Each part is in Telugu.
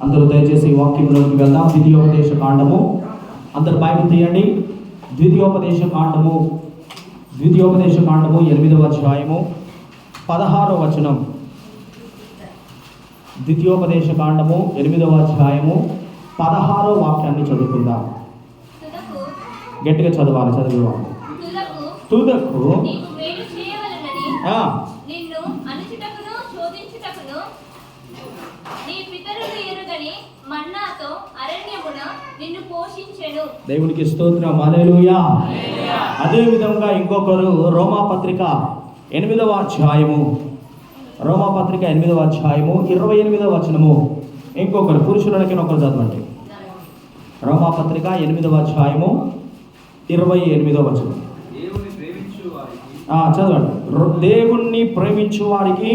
అందరూ దయచేసి వాక్యంలోకి వెళ్దాం. ద్వితీయోపదేశ కాండము, అందరు బైబిల్ తీయండి. ద్వితీయోపదేశ కాండము 8వ అధ్యాయము 16వ వచనం. ద్వితీయోపదేశ కాండము 8వ అధ్యాయము 16వ వాక్యాన్ని చదువుకుందాం. గట్టిగా చదవాలి. తుదకు దేవునికి స్తోత్రం. హల్లెలూయా. అదే విధంగా ఇంకొకరు రోమాపత్రిక 8వ అధ్యాయము 28వ వచనము. ఇంకొకరు పురుషులకి ఒకరు చదవండి. రోమాపత్రిక 8వ అధ్యాయము 28వ వచనం చదవండి. దేవుణ్ణి ప్రేమించు వారికి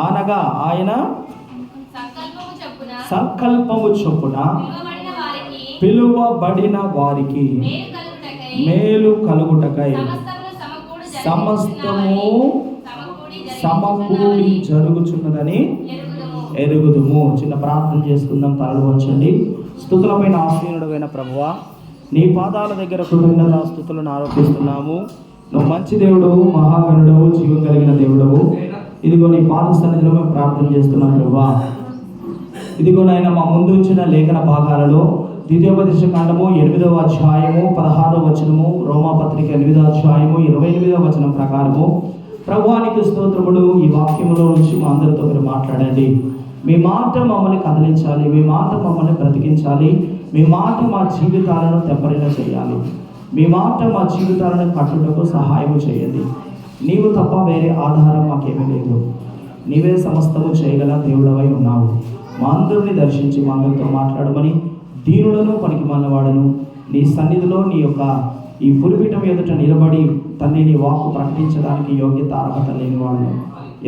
అనగా ఆయన సంకల్పము చొప్పున పిలువబడిన వారికి మేలు కలుగుటకై సమస్తము సమకూడి జరుగుచున్నదని ఎరుగుదుము. చిన్న ప్రార్థన చేసుకుందాం. తలలు వంచండి. స్తుతులపైన ఆశ్రయుడైన ప్రభువా, నీ పాదాల దగ్గర కృతజ్ఞత స్తుతులను ఆరోపిస్తున్నాము. నువ్వు మంచి దేవుడు, మహాగణుడవు, జీవం కలిగిన దేవుడవు. ఇదిగో నీ పాద సన్నిధిలో మేము ప్రార్థన చేస్తున్నాం ప్రభువా. ఇదిగో నాయన మా ముందు ఉంచిన లేఖన భాగాలలో ద్వితీయోపదేశ కాండము 8వ అధ్యాయము 16వ వచనము, రోమాపత్రిక 8వ అధ్యాయము 28వ వచనం ప్రకారము ప్రభువానికి స్తోత్రములు. ఈ వాక్యములో నుంచి మా అందరితో మీరు మాట్లాడండి. మీ మాట మమ్మల్ని కదిలించాలి, మీ మాట మమ్మల్ని బ్రతికించాలి, మీ మాట మా జీవితాలను తెప్పరిగా చేయాలి, మీ మాట మా జీవితాలను కట్టుటకు సహాయం చేయండి. నీవు తప్ప వేరే ఆధారం మాకేమీ లేదు. నీవే సమస్తము చేయగల దేవుడవై ఉన్నావు. మా అందరిని దర్శించి మా అందరితో మాట్లాడమని దీనులను పనికి మాలినవాడను నీ సన్నిధిలో నీ యొక్క ఈ పులిపీఠం ఎదుట నిలబడి తండ్రి నీ వాక్కు ప్రకటించడానికి యోగ్యత అర్హత లేనివాడను.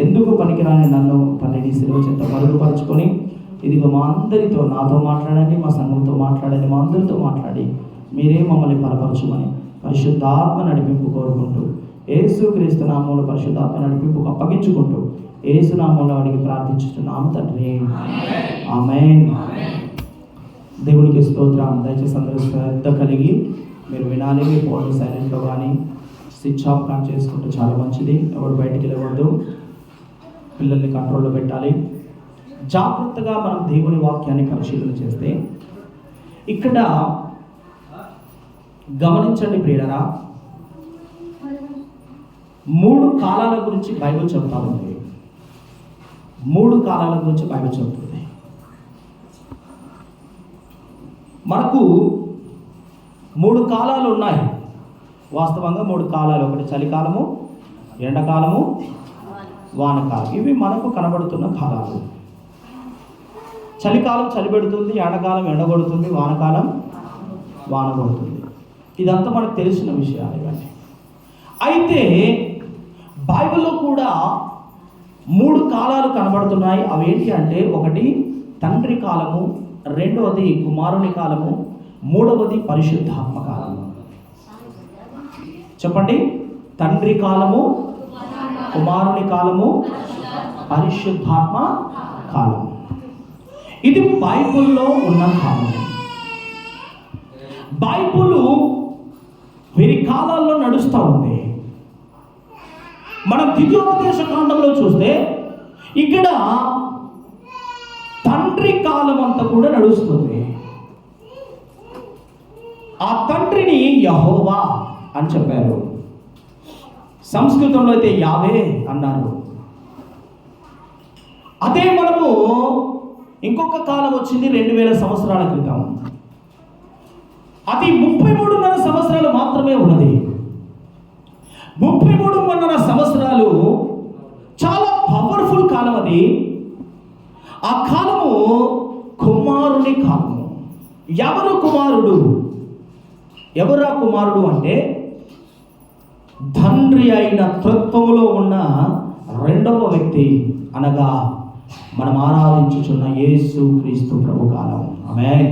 ఎందుకు పనికిరాని నన్ను తండ్రి నీ శిలువ చెంత మరుగుపరుచుకొని ఇదిగో మా అందరితో, నాతో మాట్లాడండి, మా సంఘంతో మాట్లాడండి, మా అందరితో మాట్లాడి మీరే మమ్మల్ని బలపరచుమని పరిశుద్ధాత్మ నడిపింపు కోరుకుంటూ యేసుక్రీస్తు నామములో పరిశుద్ధాత్మ నడిపింపుకు అప్పగించుకుంటూ యేసు నామములో అడిగి ప్రార్థించుతున్నాము తండ్రి. ఆమేన్. దేవునికి స్తోత్రం. దయచేసి అందరూ శ్రద్ధ కలిగి మీరు వినాలి. మీ ఫోన్లు సైలెంట్లో కానీ స్విచ్ ఆఫ్ కానీ చేసుకుంటే చాలా మంచిది. ఎవరు బయటికి వెళ్ళకూడదు. పిల్లల్ని కంట్రోల్లో పెట్టాలి. జాగ్రత్తగా మనం దేవుని వాక్యాన్ని పరిశీలన చేస్తే ఇక్కడ గమనించండి ప్రియులారా, 3 కాలాల గురించి బైబిల్ చెప్తా ఉంది. 3 కాలాల గురించి బైబిల్ చెప్తుంది. మనకు 3 కాలాలు ఉన్నాయి. వాస్తవంగా 3 కాలాలు. ఒకటి చలికాలము, ఎండాకాలము, వానకాలం. ఇవి మనకు కనబడుతున్న కాలాలు. చలికాలం చలి పెడుతుంది, ఎండాకాలం ఎండగొడుతుంది, వానకాలం వాన కొడుతుంది. ఇదంతా మనకు తెలిసిన విషయాలు ఇవన్నీ. అయితే బైబిల్లో కూడా 3 కాలాలు కనబడుతున్నాయి. అవి ఏంటి అంటే, ఒకటి తండ్రి కాలము, రెండవది కుమారుని కాలము, మూడవది పరిశుద్ధాత్మ కాలము. చెప్పండి. తండ్రి కాలము, కుమారుని కాలము, పరిశుద్ధాత్మ కాలము. ఇది బైబిల్లో ఉన్న కాలం. బైబిల్ వీరి కాలాల్లో నడుస్తూ ఉంది. మనం ద్వితీయోపదేశ కాండంలో చూస్తే ఇక్కడ తండ్రి కాలం అంతా కూడా నడుస్తుంది. ఆ తండ్రిని యెహోవా అని చెప్పారు. సంస్కృతంలో అయితే యావే అన్నారు. అదే మనము ఇంకొక కాలం వచ్చింది 2000 సంవత్సరాల క్రితం. అది 33.5 సంవత్సరాలు మాత్రమే ఉన్నది. 33.5 సంవత్సరాలు చాలా పవర్ఫుల్ కాలం. అది ఆ కాలము కుమారుని కాలము. ఎవరు కుమారుడు? ఎవరా కుమారుడు అంటే, తండ్రి అయిన త్రిత్వములో ఉన్న రెండవ వ్యక్తి, అనగా మనం ఆరాధించుచున్న యేసు క్రీస్తు ప్రభు కాలం. ఆమేన్.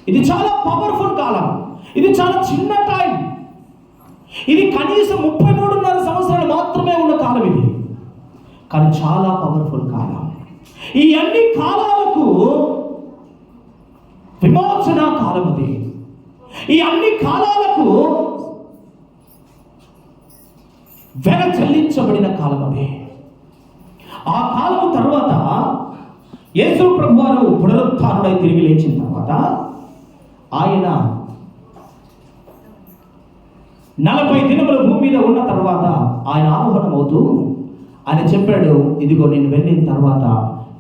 ఇది చాలా పవర్ఫుల్ కాలం. ఇది చాలా చిన్న టైం. ఇది కనీసం 33.5 సంవత్సరాలు మాత్రమే ఉన్న కాలం ఇది. కానీ చాలా పవర్ఫుల్ కాలం. ఈ అన్ని కాలాలకు విమోచన కాలం అది. ఈ అన్ని కాలాలకు వెల చెల్లించబడిన కాలం అది. ఆ కాలము తర్వాత యేసు ప్రభువారు పునరుత్థానుడై తిరిగి లేచిన తర్వాత ఆయన 40 దినములు భూమి మీద ఉన్న తర్వాత ఆయన ఆరోహణమవుతూ ఆయన చెప్పాడు, ఇదిగో నేను వెళ్ళిన తర్వాత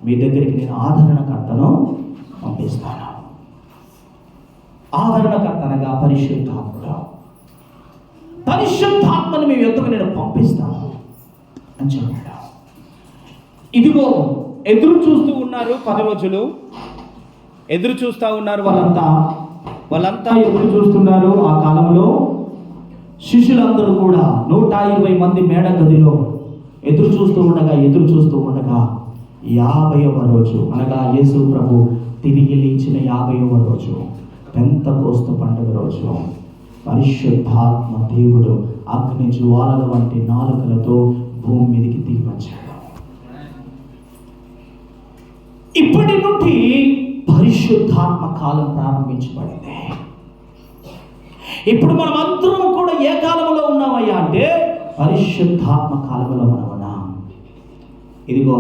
మీ దగ్గరికి నేను ఆదరణకర్తను పంపిస్తాను. ఆదరణకర్త అనగా పరిశుద్ధాత్ముడు. పరిశుద్ధాత్మను మీ యొద్దకు నేను పంపిస్తాను అని చెప్పాడు. ఇదిగో ఎదురు చూస్తూ ఉన్నారు 10 రోజులు. ఎదురు చూస్తూ ఉన్నారు వాళ్ళంతా ఎదురు చూస్తున్నారు. ఆ కాలంలో శిష్యులందరూ కూడా 120 మంది మేడ గదిలో ఎదురు చూస్తూ ఉండగా 50వ రోజు అనగా యేసు ప్రభు తిరిగి లేచిన 50వ రోజు, పెంతెకోస్తు పండుగ రోజు, పరిశుద్ధాత్మ దేవుడు అగ్ని జ్వాలల వంటి నాలుకలతో భూమి మీదకి దిగి వచ్చాడు. ఇప్పటి నుండి పరిశుద్ధాత్మ కాలం ప్రారంభించబడింది. ఇప్పుడు మనం అందరం కూడా ఏ కాలంలో ఉన్నామయ్యా అంటే పరిశుద్ధాత్మ కాలంలో మనం ఉన్నాం. ఇదిగో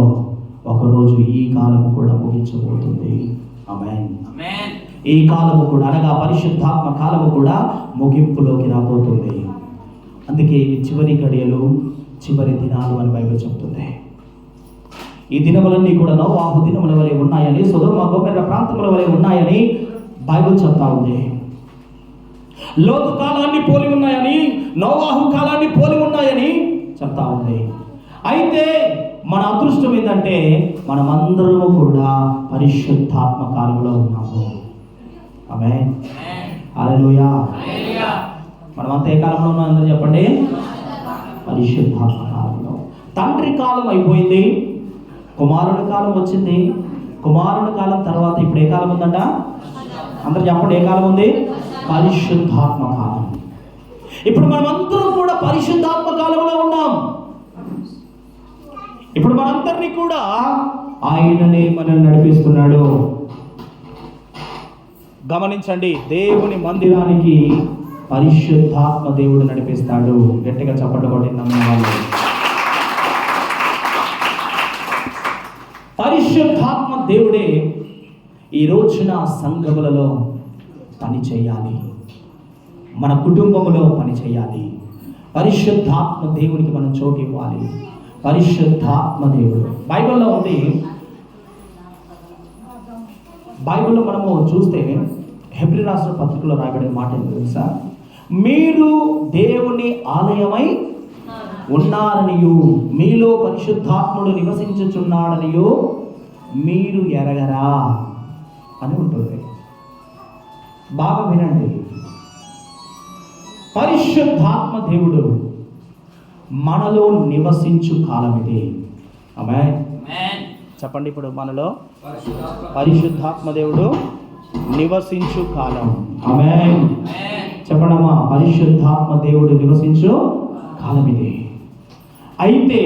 ఒకరోజు ఈ కాలము కూడా ముగించబోతుంది. ఆమేన్. ఈ కాలము కూడా అనగా పరిశుద్ధాత్మ కాలము కూడా ముగింపులోకి రాబోతుంది. అందుకే ఇది చివరి గడియలు, చివరి దినాలు అని బైబిల్ చెప్తుంది. ఈ దినములన్నీ కూడా నోవాహు దినముల వలె ఉన్నాయని, సొదొమ గొమొర్రా ప్రాంతముల వలె ఉన్నాయని బైబిల్ చెప్తా ఉంది. లోతు కాలాన్ని పోలి ఉన్నాయని, నోవాహు కాలాన్ని పోలి ఉన్నాయని చెప్తా ఉంది. అయితే మన అదృష్టం ఏంటంటే మనమందరము కూడా పరిశుద్ధాత్మ కాలంలో ఉన్నాము. ఆమేన్. హల్లెలూయా. మనమంతా ఏ కాలంలో ఉన్నాం అందరూ చెప్పండి. పరిశుద్ధాత్మ కాలంలో. తండ్రి కాలం అయిపోయింది, కుమారుడి కాలం వచ్చింది. కుమారుడి కాలం తర్వాత ఇప్పుడు ఏ కాలం ఉందంట? అందరూ చెప్పండి, ఏ కాలం ఉంది? పరిశుద్ధాత్మ కాలం. ఇప్పుడు మనమందరం కూడా పరిశుద్ధాత్మ కాలంలో ఉన్నాం. ఇప్పుడు మనందరినీ కూడా ఆయననే మనల్ని నడిపిస్తున్నాడు. గమనించండి, దేవుని మందిరానికి పరిశుద్ధాత్మ దేవుడు నడిపిస్తాడు. గట్టిగా చప్పట్లు కొట్టి నమ్మేవాళ్ళు. పరిశుద్ధాత్మ దేవుడే ఈ రోజున సంఘములలో పని చేయాలి, మన కుటుంబంలో పని చేయాలి. పరిశుద్ధాత్మ దేవునికి మనం చోటు ఇవ్వాలి. పరిశుద్ధాత్మ దేవుడు బైబిల్లో ఉంది. బైబిల్లో మనము చూస్తే హెబ్రీ రాసిన పత్రికలో రాయబడిన మాట ఏంటో తెలుసా? మీరు దేవుని ఆలయమై ఉన్నారనియు మీలో పరిశుద్ధాత్ముడు నివసించుచున్నాడనియు మీరు ఎరగరా అని ఉంటుంది. బాగా వినండి. పరిశుద్ధాత్మ దేవుడు మనలో నివసించు కాలం ఇది. ఆమేన్. చెప్పండి, ఇప్పుడు మనలో పరిశుద్ధాత్మ దేవుడు నివసించు కాలం. ఆమేన్. చెప్పండమ్మా, పరిశుద్ధాత్మ దేవుడు నివసించు కాలం ఇది. అయితే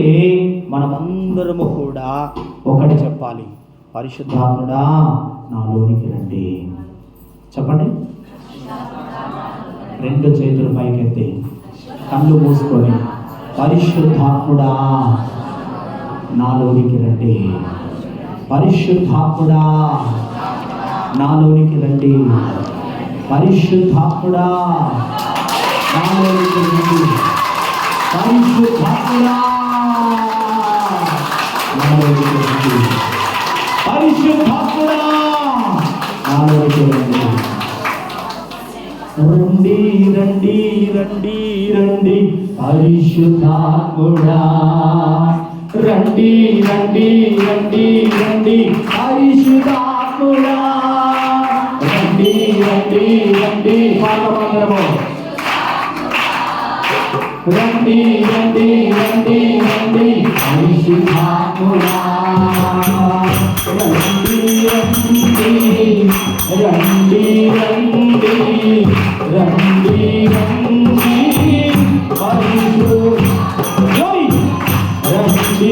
మనమందరము కూడా ఒకటి చెప్పాలి, పరిశుద్ధాత్ముడా నాలోనికి రండి. చెప్పండి. 2 చేతులు పైకెత్తి కళ్ళు మూసుకొని, పరిశుద్ధాత్ముడా నాలోనికి రండి, పరిశుద్ధాత్ముడా నాలోనికి రండి, పరిశుద్ధాత్ముడా నాలోనికి రండి, పరిశుద్ధాత్ముడా నాలోనికి రండి, పరిశుద్ధాత్ముడా నాలోనికి రండి. రండి రండి రండి రండి పరిశుద్ధాత్ముడా, రండి రండి రండి రండి పరిశుద్ధాత్ముడా, రండి రండి రండి పాదమందిరము, రండి రండి రండి రండి పరిశుద్ధాత్ముడా, రండి రండి రండి రండి రండి రండి పరిశుద్ధ రండి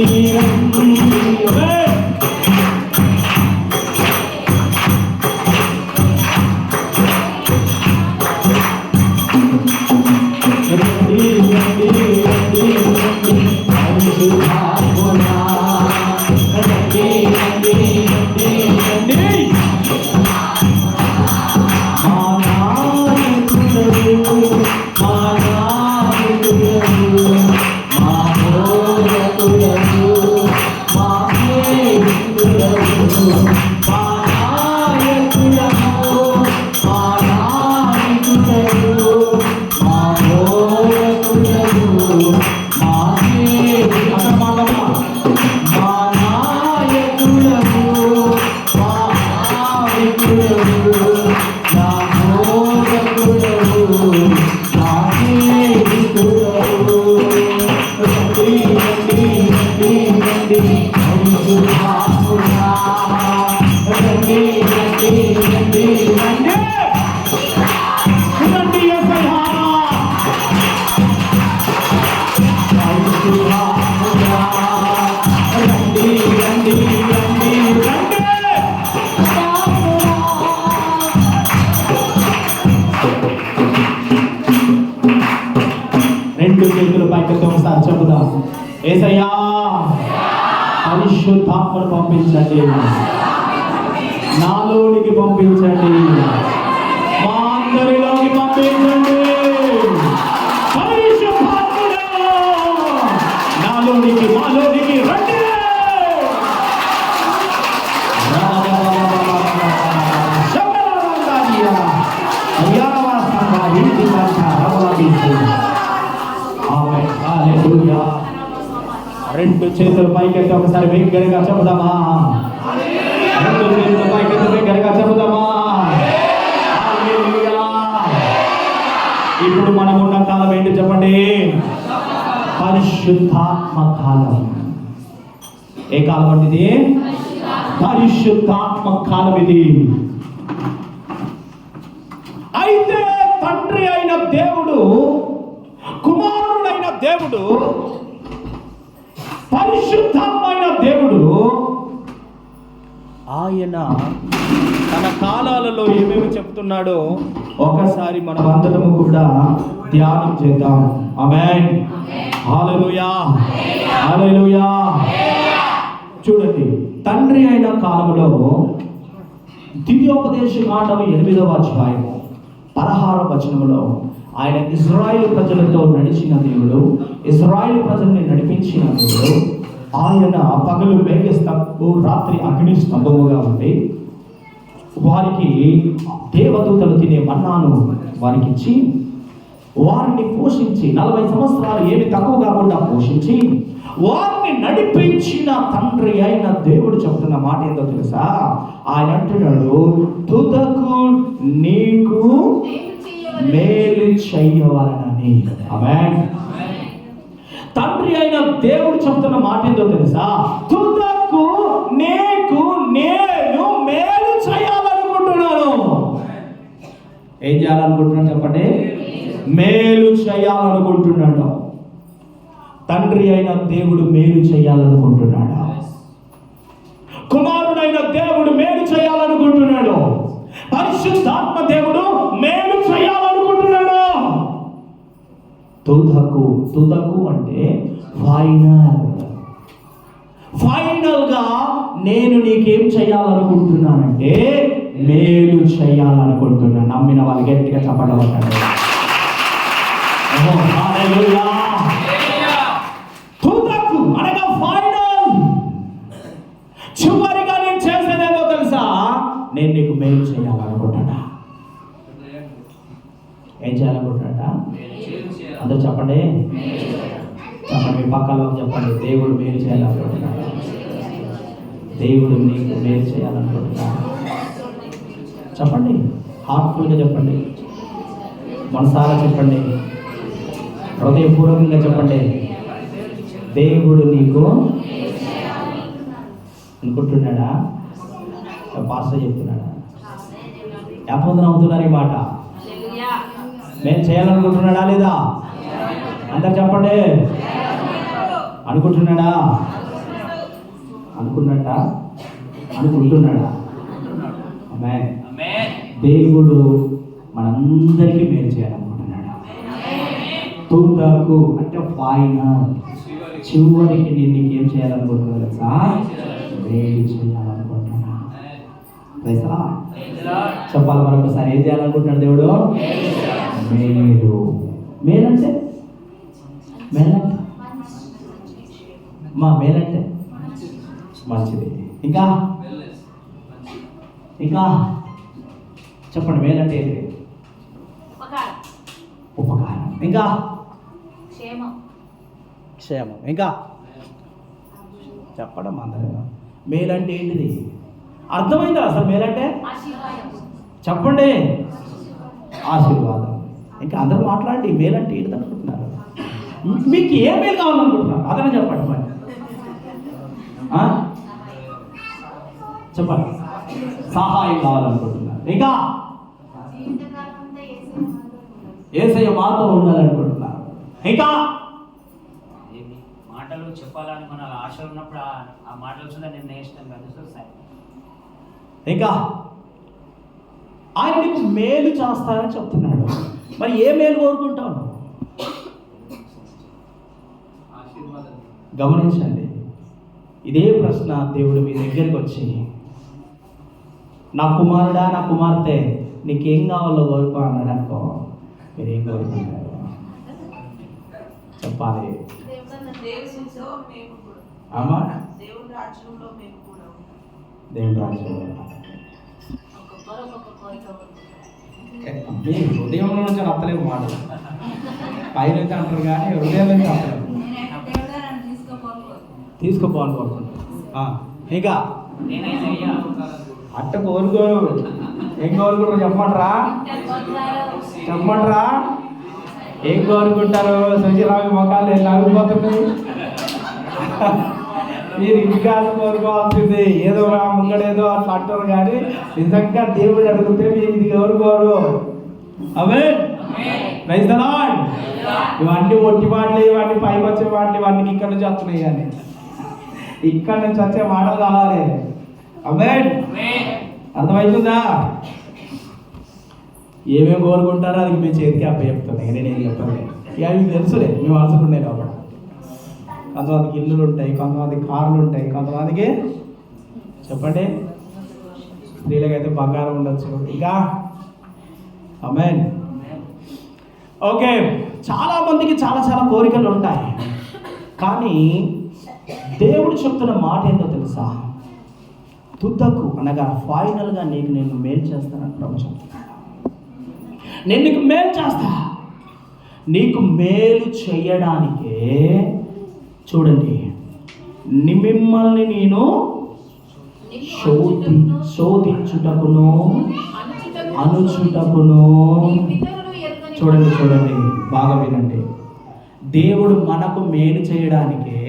రెండు చేతులు పైకి ఒకసారి చెబుదాం. యేసయ్యా పరిశుద్ధాత్మను పంపించండి, నాలోనికి పంపించండి, మా అందరిలోకి పంపించండి. పరిశుద్ధాత్ముడా నాలోనికి మాలోనికి రండి. రెండు చేతులు పైకెత్తి ఒకసారి వేగంగా చెబుదామా? రెండు చేతులు పైకెత్తి వేగంగా చెబుదామా? ఇప్పుడు మనం ఉన్న కాలం ఏంటి చెప్పండి? పరిశుద్ధాత్మ కాలం. ఏ కాలం అంటే ఇది? పరిశుద్ధాత్మ కాలం ఇది. అయితే తండ్రి అయిన దేవుడు, కుమారుడైన దేవుడు, పరిశుద్ధమైన దేవుడు ఆయన తన కాలాలలో ఏమేమి చెప్తున్నాడో ఒకసారి మనం అందరము కూడా ధ్యానం చేద్దాం. ఆమేన్. హల్లెలూయా, హల్లెలూయా. చూడండి, తండ్రి అయిన కాలంలో ద్వితీయోపదేశ కాండము 8వ అధ్యాయము 16వ వచనములో ఆయన ఇశ్రాయేలు ప్రజలతో నడిచిన దేవుడు, ఇశ్రాయేలు ప్రజల్ని నడిపించిన దేవుడు. ఆయన పగలు మేఘస్తంభము, రాత్రి అగ్ని స్తంభముగా ఉండి వారికి దేవదూతలు తినే మన్నాను వారికి ఇచ్చి వారిని పోషించి 40 సంవత్సరాలు ఏమి తక్కువ కాకుండా పోషించి వారిని నడిపించిన తండ్రి అయిన దేవుడు చెప్తున్న మాట ఏంటో తెలుసా? ఆయన అంటున్నాడు, తుదకు నీకు మేలు చెయ్యవాలని. ఆమేన్. తండ్రి అయిన దేవుడు చెప్తున్న మాట ఏంటో తెలుసా? తుదకు నీకు నేను మేలు చేయాలనుకుంటున్నాను. ఏం చేయాలనుకుంటున్నాను చెప్పండి? మేలు చేయాలనుకుంటున్నాడు. తండ్రి అయిన దేవుడు మేలు చేయాలనుకుంటున్నాడు. కుమారుడైన దేవుడు మేలు చేయాలనుకుంటున్నాడు. పరిశుద్ధాత్మ దేవుడు మేలు చేయాలనుకుంటున్నాడు. తుదకు, తుదకు అంటే ఫైనల్ గా నేను నీకేం చేయాలనుకుంటున్నానంటే మేలు చేయాలనుకుంటున్నాను. నమ్మిన వాళ్ళు గట్టిగా చెప్పడం. తుదకు అనగా ఫైనల్, చివరిగా నేను చేసేదేమో తెలుసా? నేను నీకు మేలు చేయాలనుకుంటున్నా. ఏం చేయాలనుకుంటున్నా? అందరూ చెప్పండి. చెప్పండి, పక్కలో చెప్పండి. దేవుడు మేలు చేయాలనుకుంటున్నాడు. దేవుడు నీకు మేలు చేయాలనుకుంటున్నాడు. చెప్పండి, హార్ట్ఫుల్గా చెప్పండి, మనసారా చెప్పండి, హృదయపూర్వకంగా చెప్పండి. దేవుడు నీకు అనుకుంటున్నాడా? పాస్టర్ చెప్తున్నాడా? ఎంతమంది నమ్ముతున్నారు ఈ మాట? నేను చేయాలనుకుంటున్నాడా లేదా? అందరు చెప్పండి. అనుకుంటున్నాడా? అనుకున్నట్ట అనుకుంటున్నాడా? ఆమేన్. దేవుడు మనందరికీ మేలు చేయాలనుకుంటున్నాడు. తుదకు అంటే ఫైనల్, చివరికి నేను నీకేం చేయాలనుకుంటున్నా తెలుసా? మేలు చేయాలనుకుంటున్నా. చెప్పాలి మరొకసారి, ఏం చేయాలనుకుంటున్నాడు దేవుడు? మేలు. మేలంటే మేలంటే మా మేలంటే మంచిది. ఇంకా ఇంకా చెప్పండి, మేలంటే ఏంటి? ఉపకారం. ఇంకా క్షేమం. ఇంకా చెప్పడం అందరూ. మేలంటే ఏంటిది? అర్థమైందా అసలు మేలంటే? చెప్పండి. ఆశీర్వాదం. ఇంకా అందరూ మాట్లాడండి, మేలంటే ఏంటిది అనుకుంటున్నారు? మీకు ఏ మేలు కావాలనుకుంటున్నారు? అదనే చెప్పండి మరి. చెప్పండి. సహాయం కావాలనుకుంటున్నారు. ఇంకా యేసయ్య మాతో ఉండాలనుకుంటున్నారు. ఇంకా మాటలు చెప్పాలని మన ఆశ ఉన్నప్పుడు ఆ మాటలు చూద్దాం నిర్ణయిస్తాం కదా. ఇంకా ఆయన నీకు మేలు చేస్తారని చెప్తున్నాడు. మరి ఏ మేలు కోరుకుంటావు? గమనించండి, ఇదే ప్రశ్న దేవుడు మీ దగ్గరికి వచ్చి, నా కుమారుడా, నా కుమార్తె, నీకేం కావాలో కోరుకో అన్నాడు అనుకో, మీరేం కోరుకుంటారు? చెప్పాలి. అమ్మా, దేవుని రాజ్యంలో. హృదయంలో నుంచి అత్తలేవు మాటలు, పైన నుంచి అంటారు కానీ హృదయం నుంచి అత్తలేవు. తీసుకోపోవాలి కోరుకుంటా. ఇంకా అట్ట కోరుకోరు. ఏం కోరుకుంటారు చెప్పమంటారా? చెప్పమంటారా? ఏం కోరుకుంటారు? సుశీరావి మొఖాలు లాగిపోతున్నాయి. మీరు ఇంకా కోరుకోవాల్సింది ఏదో ముంగడేదో అట్లా అంటారు కానీ నిజంగా దేవుడు అడిగితే మీరు ఇది కోరుకోరు. ఆమేన్. Praise the Lord. ఇవన్నీ ఒట్టి మాటలు, ఇవన్నీ పైకి వచ్చే మాటలు, ఇవన్నీ ఇక్కడ నుంచి వస్తున్నాయి. కానీ ఇక్కడ నుంచి వచ్చే మాటలు కావాలి. ఆమేన్. అర్థమవుతుందా? ఏమేమి కోరుకుంటారో అది మీ చేతికి అప్పచెప్తున్నాయి. నేనేం చెప్పలేదు, ఇక అవి తెలుసులే, మేము అలసుకున్నాయి కాబట్టి. కొంతమందికి ఇల్లులు ఉంటాయి, కొంతమందికి కార్లు ఉంటాయి, కొంతమందికి చెప్పండి స్త్రీలకైతే బంగారం ఉండొచ్చు. ఇంకా ఆమేన్. ఓకే, చాలా మందికి చాలా చాలా కోరికలు ఉంటాయి. కానీ దేవుడు చెప్తున్న మాట ఏంటో తెలుసా? తుదకు అనగా ఫైనల్గా నీకు నేను మేలు చేస్తానని ప్రభు చెప్తున్నాడు. నేను నీకు మేలు చేస్తా. నీకు మేలు చేయడానికే చూడండి, మిమ్మల్ని నేను శోధించుటకును అనుచుటకును. చూడండి చూడండి, బాగా వినండి. దేవుడు మనకు మేలు చేయడానికే,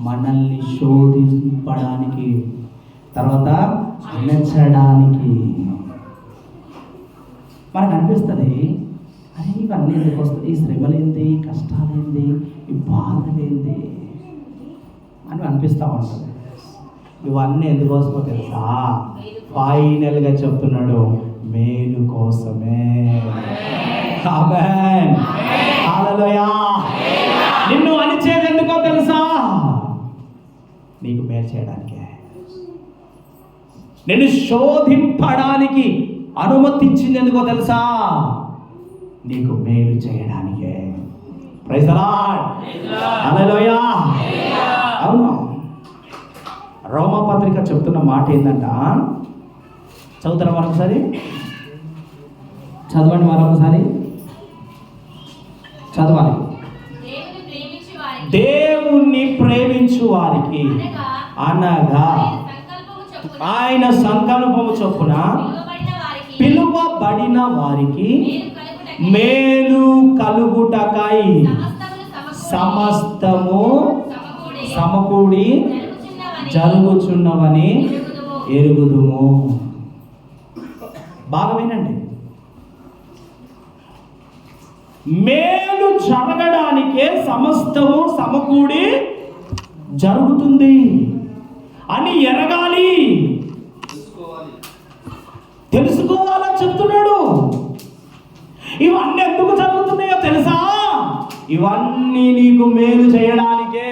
మనల్ని శోధింపడానికి, తర్వాత అణచడానికి. మనకు అనిపిస్తుంది, అరే ఇవన్నీ ఎందుకు వస్తుంది? ఈ శ్రమలేంది, ఈ కష్టాలేంది, ఈ బాధలేంది అని అనిపిస్తూ ఉంటుంది. ఇవన్నీ ఎందుకోసమో తెలుసా? ఫైనల్గా చెప్తున్నాడు, మేలు కోసమే. ఆమేన్. హల్లెలూయా. నిన్ను అణిచేది ఎందుకో తెలుసా? నీకు మేలు చేయడానికే. నిన్ను శోధింపడానికి అనుమతించింది ఎందుకో తెలుసా? నీకు మేలు చేయడానికే. Praise the Lord. హల్లెలూయా. అవును, రోమపత్రిక చెప్తున్న మాట ఏంటంట? చదువుతారా మరొకసారి? చదవండి మరొకసారి, చదవాలి. దేవుణ్ణి ప్రేమించు వారికి అనగా ఆయన సంకల్పము చొప్పున పిలువబడిన వారికి మేలు కలుగుటకై సమస్తము సమకూడి జరుగుచున్నవని ఎరుగుదుము. బాగా వినండి, మేలు జరగడానికే సమస్తము సమకూడి జరుగుతుంది. అని ఎరగాలి, తెలుసుకోవాలని చెప్తున్నాడు. ఇవన్నీ ఎందుకు జరుగుతున్నాయో తెలుసా? ఇవన్నీ నీకు మేలు చేయడానికే.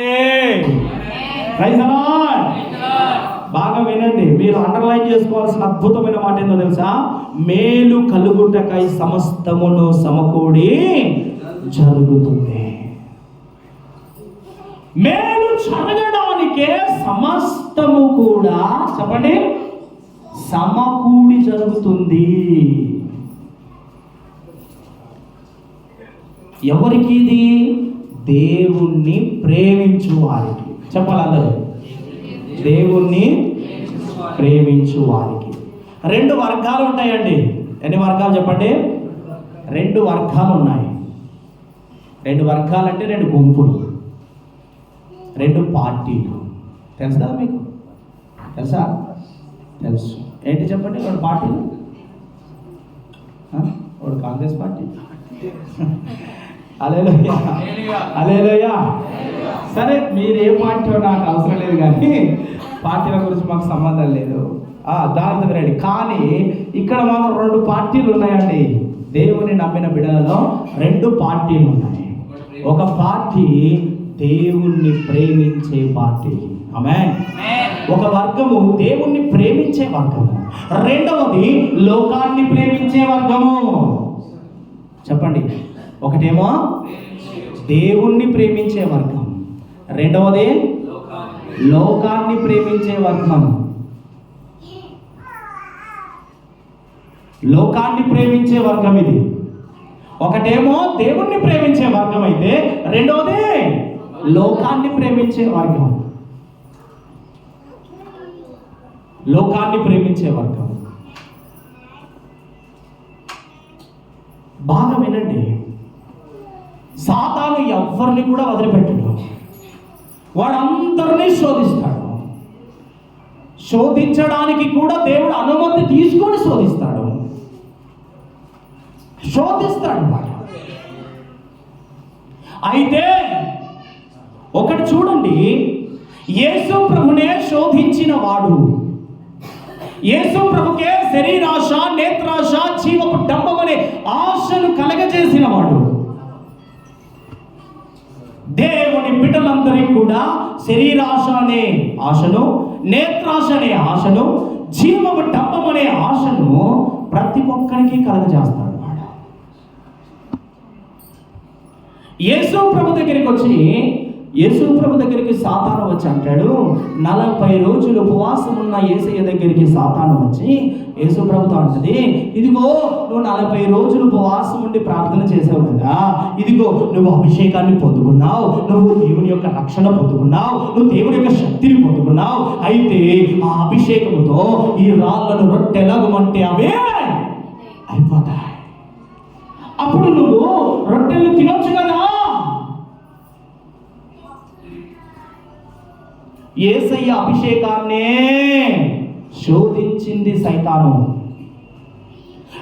Praise the Lord. బాగా వినండి, మీరు అండర్లైన్ చేసుకోవాల్సిన అద్భుతమైన మాట ఏందో తెలుసా? మేలు కలుగుటకై సమస్తమును సమకూడి జరుగుతుంది. మేలు జరగడానికే సమస్తము కూడా, చెప్పండి, సమకూడి జరుగుతుంది. ఎవరికి ఇది? దేవుణ్ణి ప్రేమించు వారికి. చెప్పాలి అందరూ, దేవుణ్ణి ప్రేమించు వారికి. 2 వర్గాలు ఉంటాయండి. ఎన్ని వర్గాలు చెప్పండి? 2 వర్గాలు ఉన్నాయి. 2 వర్గాలు అంటే 2 గుంపులు, 2 పార్టీలు. తెలుసు కదా మీకు? తెలుసా? తెలుసు. ఏంటి చెప్పండి? 2 పార్టీలు. ఒకడు కాంగ్రెస్ పార్టీ. హల్లెలూయా, హల్లెలూయా. సరే, మీరు ఏ పార్టీ నాకు అవసరం లేదు, కానీ పార్టీల గురించి మాకు సంబంధం లేదు. దాని రెడీ. కానీ ఇక్కడ మాత్రం 2 పార్టీలు ఉన్నాయండి. దేవుని నమ్మిన బిడ్డలలో 2 పార్టీలు ఉన్నాయి. ఒక పార్టీ దేవుణ్ణి ప్రేమించే పార్టీ. ఆమేన్. ఒక వర్గము దేవుణ్ణి ప్రేమించే వర్గము, రెండవది లోకాన్ని ప్రేమించే వర్గము. చెప్పండి, ఒకటేమో దేవుణ్ణి ప్రేమించే వర్గం, రెండవది లోకాన్ని ప్రేమించే వర్గం. లోకాన్ని ప్రేమించే వర్గం ఇది. ఒకటేమో దేవుణ్ణి ప్రేమించే వర్గం అయితే, రెండవది లోకాన్ని ప్రేమించే వర్గం. లోకాన్ని ప్రేమించే వర్గం. బాగా వినండి, సాతాను ఎవరిని కూడా వదిలిపెట్టడు. వాడందరినీ శోధిస్తాడు. శోధించడానికి కూడా దేవుడు అనుమతి తీసుకొని శోధిస్తాడు. అయితే ఒకటి చూడండి, యేసు ప్రభునే శోధించిన వాడు, యేసు ప్రభుకే శరీరాశ, నేత్రాశ, జీవపు డంబం అనే ఆశను కలగజేసిన వాడు, దేవుని బిడ్డలందరికీ కూడా శరీరాశ అనే ఆశను, నేత్రాశ అనే ఆశను, జీవపు డంబం అనే ఆశను ప్రతి ఒక్కరికి కలగజేస్తాడు. యేసు ప్రభు దగ్గరికి సాతాను వచ్చి అంటాడు, 40 రోజులు ఉపవాసం ఉన్న యేసయ్య దగ్గరికి సాతాను వచ్చి యేసు ప్రభుతో అంటది, ఇదిగో నువ్వు 40 రోజులు ఉపవాసం ఉండి ప్రార్థన చేసావు కదా, ఇదిగో నువ్వు అభిషేకాన్ని పొందుకున్నావు, నువ్వు దేవుని యొక్క రక్షణ పొందుకున్నావు, నువ్వు దేవుని యొక్క శక్తిని పొందుకున్నావు. అయితే ఆ అభిషేకంతో ఈ రాళ్ళను రొట్టెలాగమంటే అవే అయిపోతాయి. అప్పుడు నువ్వు రొట్టెలు తినొచ్చు కదా. యేసయ్య అభిషేకాన్నే శోధించింది సైతాను.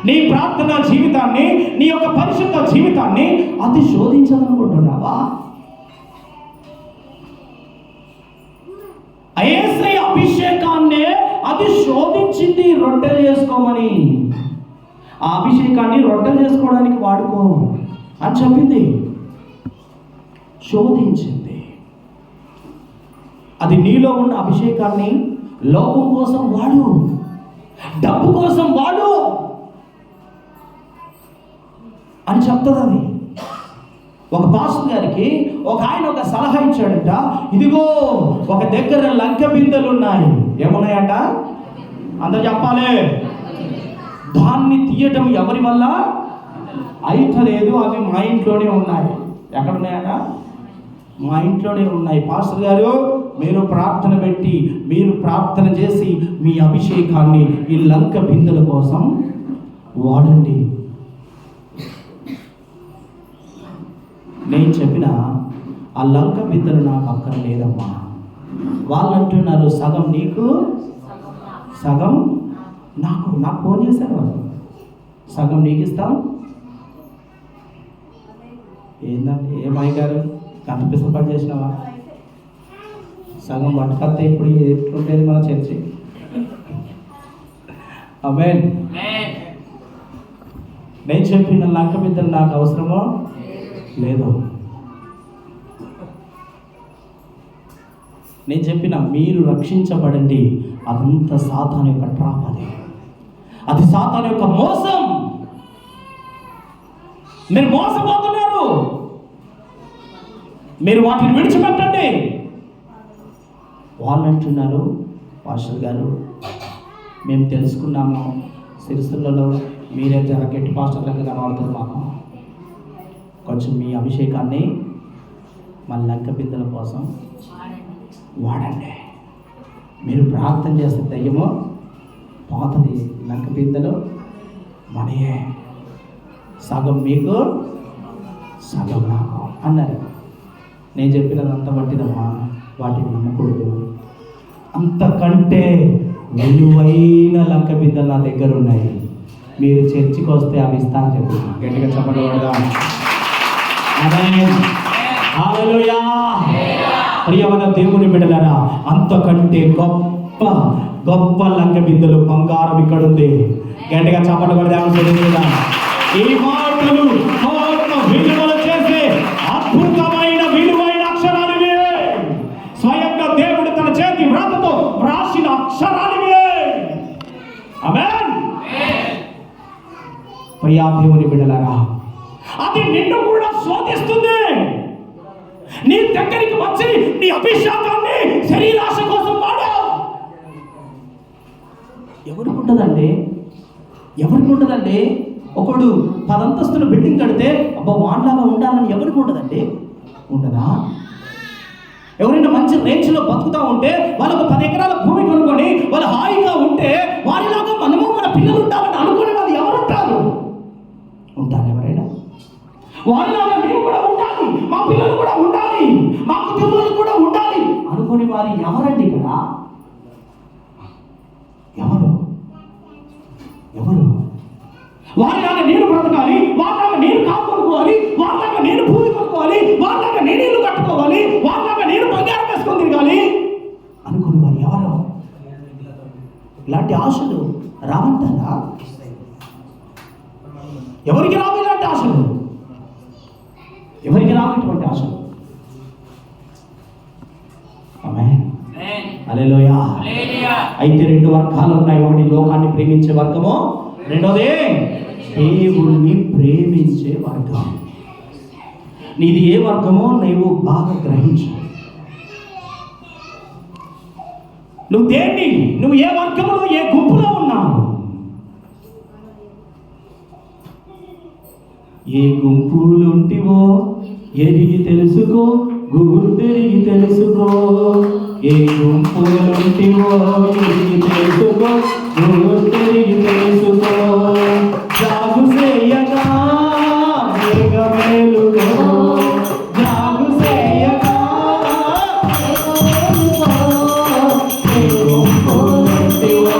నీ ప్రార్థన జీవితాన్ని, నీ యొక్క పరిశుద్ధ జీవితాన్ని అది శోధించాలనుకుంటున్నావా? యేసయ్య అభిషేకాన్నే అది శోధించింది రొట్టెలు చేసుకోమని. ఆ అభిషేకాన్ని రొట్టెలు చేసుకోవడానికి వాడుకో అని చెప్పింది, శోధించింది. అది నీలో ఉన్న అభిషేకాన్ని లోకం కోసం వాడు, డబ్బు కోసం వాడు అని చెప్తుంది. అది ఒక పాస్టర్ గారికి ఒక ఆయన ఒక సలహా ఇచ్చాడట, ఇదిగో ఒక దగ్గర లంక బిందెలు ఉన్నాయి. ఏమున్నాయట? అందరూ చెప్పాలి. దాన్ని తీయటం ఎవరి వల్ల అయితలేదు, అవి మా ఇంట్లోనే ఉన్నాయి. ఎక్కడ ఉన్నాయట? మా ఇంట్లోనే ఉన్నాయి. పాస్టర్ గారు, మీరు ప్రార్థన పెట్టి, మీరు ప్రార్థన చేసి మీ అభిషేకాన్ని ఈ లంక బిందెల కోసం వాడండి. నేను చెప్పిన ఆ లంక బిందెలు నాకు అక్కడ లేదమ్మా. వాళ్ళు అంటున్నారు, సగం నీకు సగం నాకు. నాకు ఫోన్ చేశారు వాళ్ళు, సగం నీకు ఇస్తాం. ఏందంటే, ఏమాయి గారు కనిపిస్తూ పని చేసినావా? సగం పట్టుకొస్తే ఇప్పుడు ఎట్లుంటేది మన చర్చి. ఆమేన్. నేను చెప్పిన లంక బిడ్డలు నాకు అవసరమో లేదు. నేను చెప్పిన మీరు రక్షించబడండి, అదంతా సాతాను యొక్క ట్రాప్. అది సాతాను యొక్క మోసం. మీరు మోసపోతున్నారు, మీరు వాటిని విడిచిపెట్టండి. వాళ్ళు అంటున్నారు, పాస్టర్ గారు మేము తెలుసుకున్నాము, సిరిసిల్లలో మీరే జర గట్టి పాస్టర్లకు కనబడుతుంది, మాకు కొంచెం మీ అభిషేకాన్ని మన లంక బిడ్డల కోసం వాడండి. మీరు ప్రార్థన చేస్తే దయ్యమో పోతుంది, లంక బిడ్డలు మనయే, సగం మీకు సగం నాకు అన్నారు. నేను చెప్పినది అంత బట్టిదమ్మా, వాటిని నమ్మకూడదు. అంతకంటే విలువైన లంక బిడ్డలు నా దగ్గర ఉన్నాయి, మీరు చర్చికి వస్తే అవి ఇస్తాను చెప్పి గట్టిగా చెప్పకూడదా? హల్లెలూయా. ప్రియమైన దేవుని బిడ్డలారా, అంతకంటే గొప్ప గొప్ప లంక బిడ్డలు బంగారం ఇక్కడ ఉంది. గట్టిగా చెప్పకూడదా? ఈ మాటలు విలువలు చేసే అద్భుతమైన విలువైన అక్షరాలు ఇవే. స్వయంగా దేవుడు తన చేతి వ్రాతతో రాసిన అక్షరాలు ఇవే. ఆమేన్. ప్రియా దేవుని బిడ్డలారా, అది నిన్ను కూడా శోధిస్తుంది. నీ దగ్గరికి వచ్చి నీ అభిషేకాన్ని శరీరాశ కోసం వాడు. ఎవరికి ఉంటుందండి? ఎవరికి ఉంటుందండి? ఒకడు 10 అంతస్తుల బిల్డింగ్ కడితే అబ్బా వాన్లాగా ఉండాలని ఎవరికి ఉంటుందండి? ఉంటుందా? ఎవరైనా మంచి రేంజ్లో బతుకుతా ఉంటే, వాళ్ళకు 10 ఎకరాల భూమి కొనుక్కొని వాళ్ళు హాయిగా ఉంటే, వారిలాగా మనము మన పిల్లలు ఉండాలని అనుకునే వాళ్ళు ఎవరు ఉంటారు? ఉంటారు ఎవరైనా? వారిలాగా మేము కూడా ఉండాలి, మా పిల్లలు కూడా ఉండాలి, మా కుటుంబాలు కూడా ఉండాలి అనుకునే వారు ఎవరండి ఇక్కడ? ఎవరు? ఎవరు? వారిలాగా నేను బ్రతకాలి, వాళ్ళలాగా నేను కాపాడుకోవాలి, వాళ్ళలాగా నేను భూమి కొనుక్కోవాలి, వాళ్ళలాగా నేను ఇల్లు కట్టుకోవాలి, వాళ్ళలాగా నేను బంగారం వేసుకొని తిరగాలి అనుకునే వారు ఎవరు? ఇలాంటి ఆశలు రావంటారా? ఎవరికి రావు ఇలాంటి ఆశలు? ఎవరికి రావు ఇటువంటి ఆశలు? ఆమేన్. హల్లెలూయా. అయితే 2 వర్గాలు ఉన్నాయి. ఒకటి లోకాన్ని ప్రేమించే వర్గము, రెండోది దేవుణ్ణి ప్రేమించే వర్గం. నీది ఏ వర్గమో నీవు బాగా గ్రహించు. నువ్వు ఏ వర్గంలో, ఏ గుంపులో ఉన్నావు? ఏ గుంపులుంటివో ఎరిగి తెలుసుకో, గుర్తెరిగి తెలుసుకో. ఏ గుంపులుంటివో ఎరిగి తెలుసుకో, గుర్తెరిగి తెలుసుకో. జాగు చేయగా మేలుకో, జాగు చేయగా ఏ గుంపులుంటివో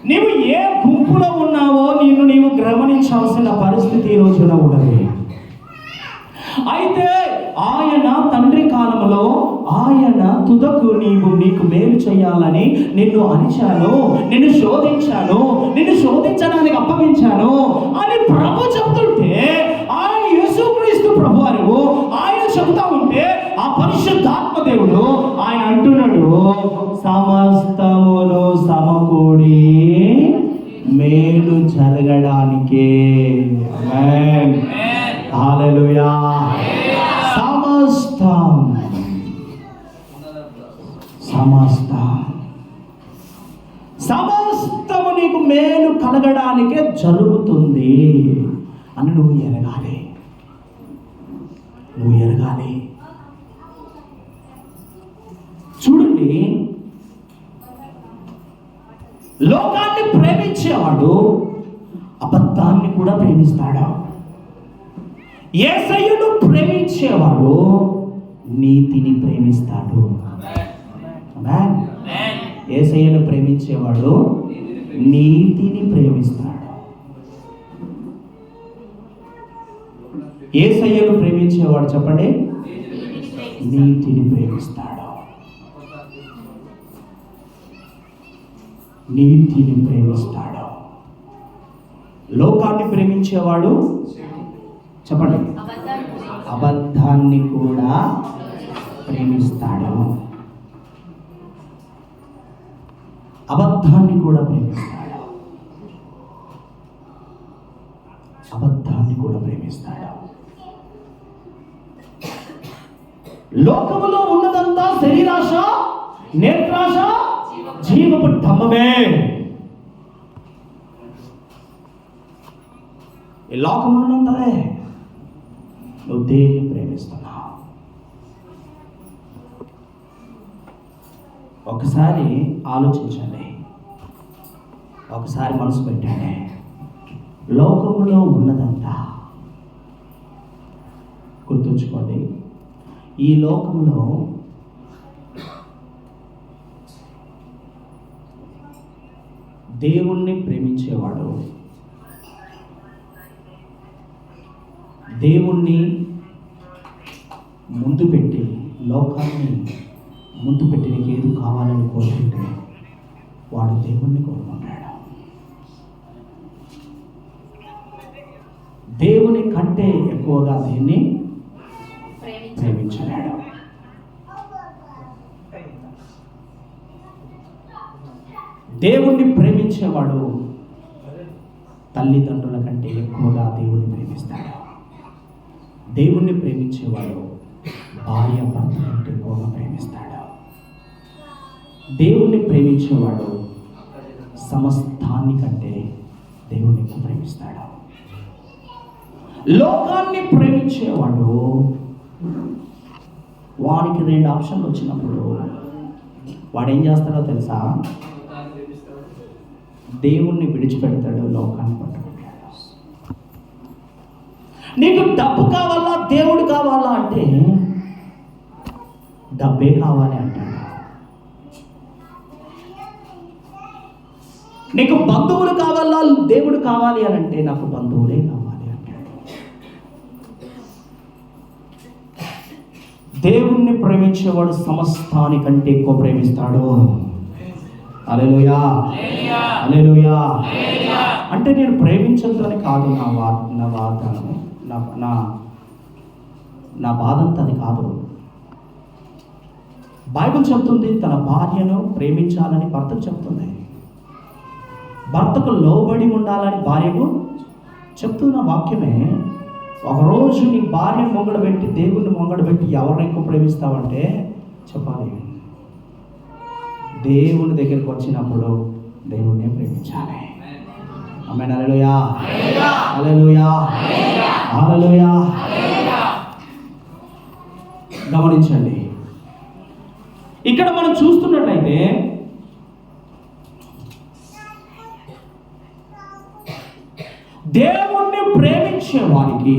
నీవు ఏ గుంపులో ఉన్నావో నీవు గమనించాల్సిన పరిస్థితి ఈ రోజున ఉన్నది. అయితే ఆయన తండ్రి కాలంలో ఆయన తుదకు నీకు మేలు చేయాలని నిన్ను అరిచాను, నిన్ను శోధించాను, నిన్ను శోధించడానికి అప్పగించాను అని ప్రభు చెప్తుంటే, ఆయన యేసుక్రీస్తు ప్రభువారు ఆయన చెబుతా ఉంటే, ఆ పరిశుద్ధాత్మ దేవుడు సమస్తమును సమకూడి మేలు జరగడానికే. ఆమేన్. హల్లెలూయా. సమస్తము నీకు మేలు కలగడానికే జరుగుతుంది అని నువ్వు ఎరగాలి. చూడండి, లోకాన్ని ప్రేమించేవాడు అబద్ధాన్ని కూడా ప్రేమిస్తాడు. యేసయ్యను ప్రేమించేవాడు నీతిని ప్రేమిస్తాడు. యేసయ్యను ప్రేమించేవాడు నీతిని ప్రేమిస్తాడు. యేసయ్యను ప్రేమించేవాడు చెప్పండి, నీతిని ప్రేమిస్తాడు. నీతిని ప్రేమిస్తాడు. లోకాన్ని ప్రేమించేవాడు చెప్పండి, అబద్ధాన్ని కూడా ప్రేమిస్తాడు. అబద్ధాన్ని కూడా ప్రేమిస్తాడు. అబద్ధాన్ని కూడా ప్రేమిస్తాడు. లోకములో ఉన్నదంతా శరీరాశ, నేత్రాశ, జీవపు డంబమే. ఈ లోకములో ఉన్నదే. నువ్వు దేన్ని ప్రేమిస్తున్నావు? ఒకసారి ఆలోచించండి, ఒకసారి మనసు పెట్టండి. లోకములో ఉన్నదంతా గుర్తుంచుకోండి. ఈ లోకంలో దేవుణ్ణి ప్రేమించేవాడు, దేవుణ్ణి ముందు పెట్టి, లోకాన్ని ముందు పెట్టి నీకు ఏది కావాలని కోరుకుంటే వాడు దేవుణ్ణి కోరుకుంటాడు. దేవుని కంటే ఎక్కువగా దీన్ని ప్రేమించలేడు. దేవుణ్ణి ప్రేమించేవాడు తల్లిదండ్రుల కంటే ఎక్కువగా దేవుణ్ణి ప్రేమిస్తాడు. దేవుణ్ణి ప్రేమించేవాడు భార్య భర్త కంటే ఎక్కువగా ప్రేమిస్తాడు. దేవుణ్ణి ప్రేమించేవాడు సమస్తాన్ని కంటే దేవుణ్ణి ఎక్కువ ప్రేమిస్తాడు. లోకాన్ని ప్రేమించేవాడు వానికి 2 ఆప్షన్లు వచ్చినప్పుడు వాడు ఏం చేస్తాడో తెలుసా? దేవుణ్ణి విడిచిపెడతాడు, లోకాన్ని పట్టుకుంటాడు. నీకు డబ్బు కావాలా, దేవుడు కావాలా అంటే డబ్బే కావాలి అంటాడు. నీకు బంధువులు కావాలా, దేవుడు కావాలి అని అంటే నాకు బంధువులే కావాలి అంటాడు. దేవుణ్ణి ప్రేమించేవాడు సమస్తానికంటే ఎక్కువ ప్రేమిస్తాడు. హల్లెలూయా, హల్లెలూయా. అంటే నేను ప్రేమించద్దని కాదు నా వాదన, నా బాధంతా అది కాదు. బైబిల్ చెప్తుంది తన భార్యను ప్రేమించాలని భర్తకు చెప్తుంది. భర్తకు లోబడి ఉండాలని భార్యకు చెప్తున్న వాక్యమే. ఒకరోజు నీ భార్యను మొంగడబెట్టి, దేవుణ్ణి మొంగడబెట్టి ఎవరిని ఎక్కువ ప్రేమిస్తావంటే చెప్పాలి, దేవుని దగ్గరికి వచ్చినప్పుడు దేవుణ్ణి ప్రేమించాలి. ఆమేన్. హల్లెలూయా, హల్లెలూయా, హల్లెలూయా. గమనించండి, ఇక్కడ మనం చూస్తున్నట్లయితే దేవుణ్ణి ప్రేమించే వారికి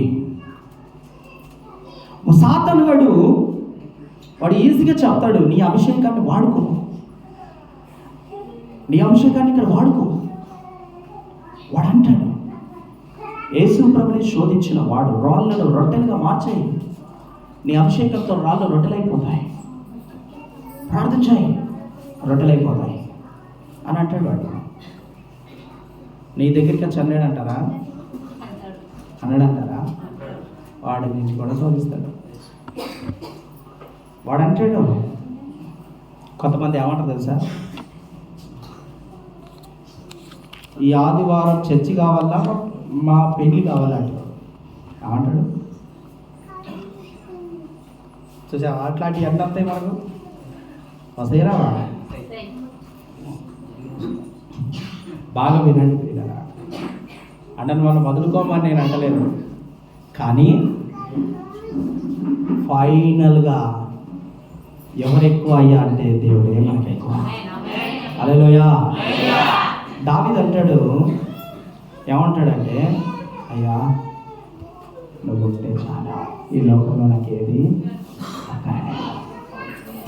సాతానుగాడు వాడు ఈజీగా చెప్తాడు, నీ అభిషేకాన్ని వాడుకో, నీ అభిషేకాన్ని ఇక్కడ వాడుకో. వాడు అంటాడు, యేసు ప్రభుని శోధించిన వాడు రాళ్ళను రొట్టెలుగా మార్చేయి, నీ అభిషేకంతో రాళ్ళు రొట్టెలైపోతాయి, ప్రార్థన చేయి రొట్టెలైపోతాయి అని అంటాడు. వాడు నీ దగ్గరికి వచ్చి అన్నాడంటారా? అన్నాడంటారా? వాడి నుంచి కూడా శోధిస్తాడు. వాడు అంటాడు, కొంతమంది ఏమంటారు తెలుసా, ఈ ఆదివారం చర్చి కావాలా మా పెళ్ళి కావాలంట. ఏమంటాడు చూసా, అట్లాంటివి ఎంత వస్తాయి మనకు వస్తాయిరా. బాగా వినండి పిల్లరా, అంటే వాళ్ళు వదులుకోమని నేను అంటలేదు, కానీ ఫైనల్గా ఎవరు ఎక్కువ అయ్యా అంటే దేవుడే మనకి ఎక్కువ. హల్లెలూయా. దావీదు అంటాడు, ఏమంటాడంటే, అయ్యా నువ్వుంటే చాలా, ఈ లోకంలో నాకు ఏది అక్కడే,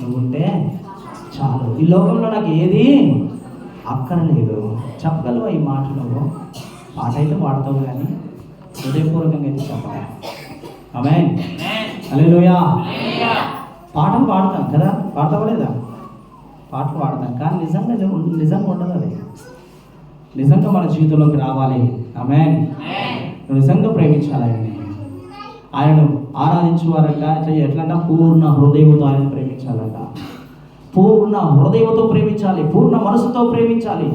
నువ్వుంటే చాలు, ఈ లోకంలో నాకు ఏది అక్కర్లేదు. చెప్పగలవా ఈ మాట? నువ్వు పాట అయితే పాడతావు కానీ హృదయపూర్వకంగా అయితే చెప్పలే. ఆమేన్. హల్లెలూయా. పాటలు పాడతాం కదా, పాడతావా లేదా? పాటలు పాడతాం కానీ నిజంగా ఉండదు అది. నిజంగా మన జీవితంలోకి రావాలి. ఆమేన్. నిజంగా ప్రేమించాలి ఆయనను ఆరాధించేవారంట. ఎట్లంట, పూర్ణ హృదయంతో ఆయన ప్రేమించాలంట. పూర్ణ హృదయంతో ప్రేమించాలి, పూర్ణ మనసుతో ప్రేమించాలి,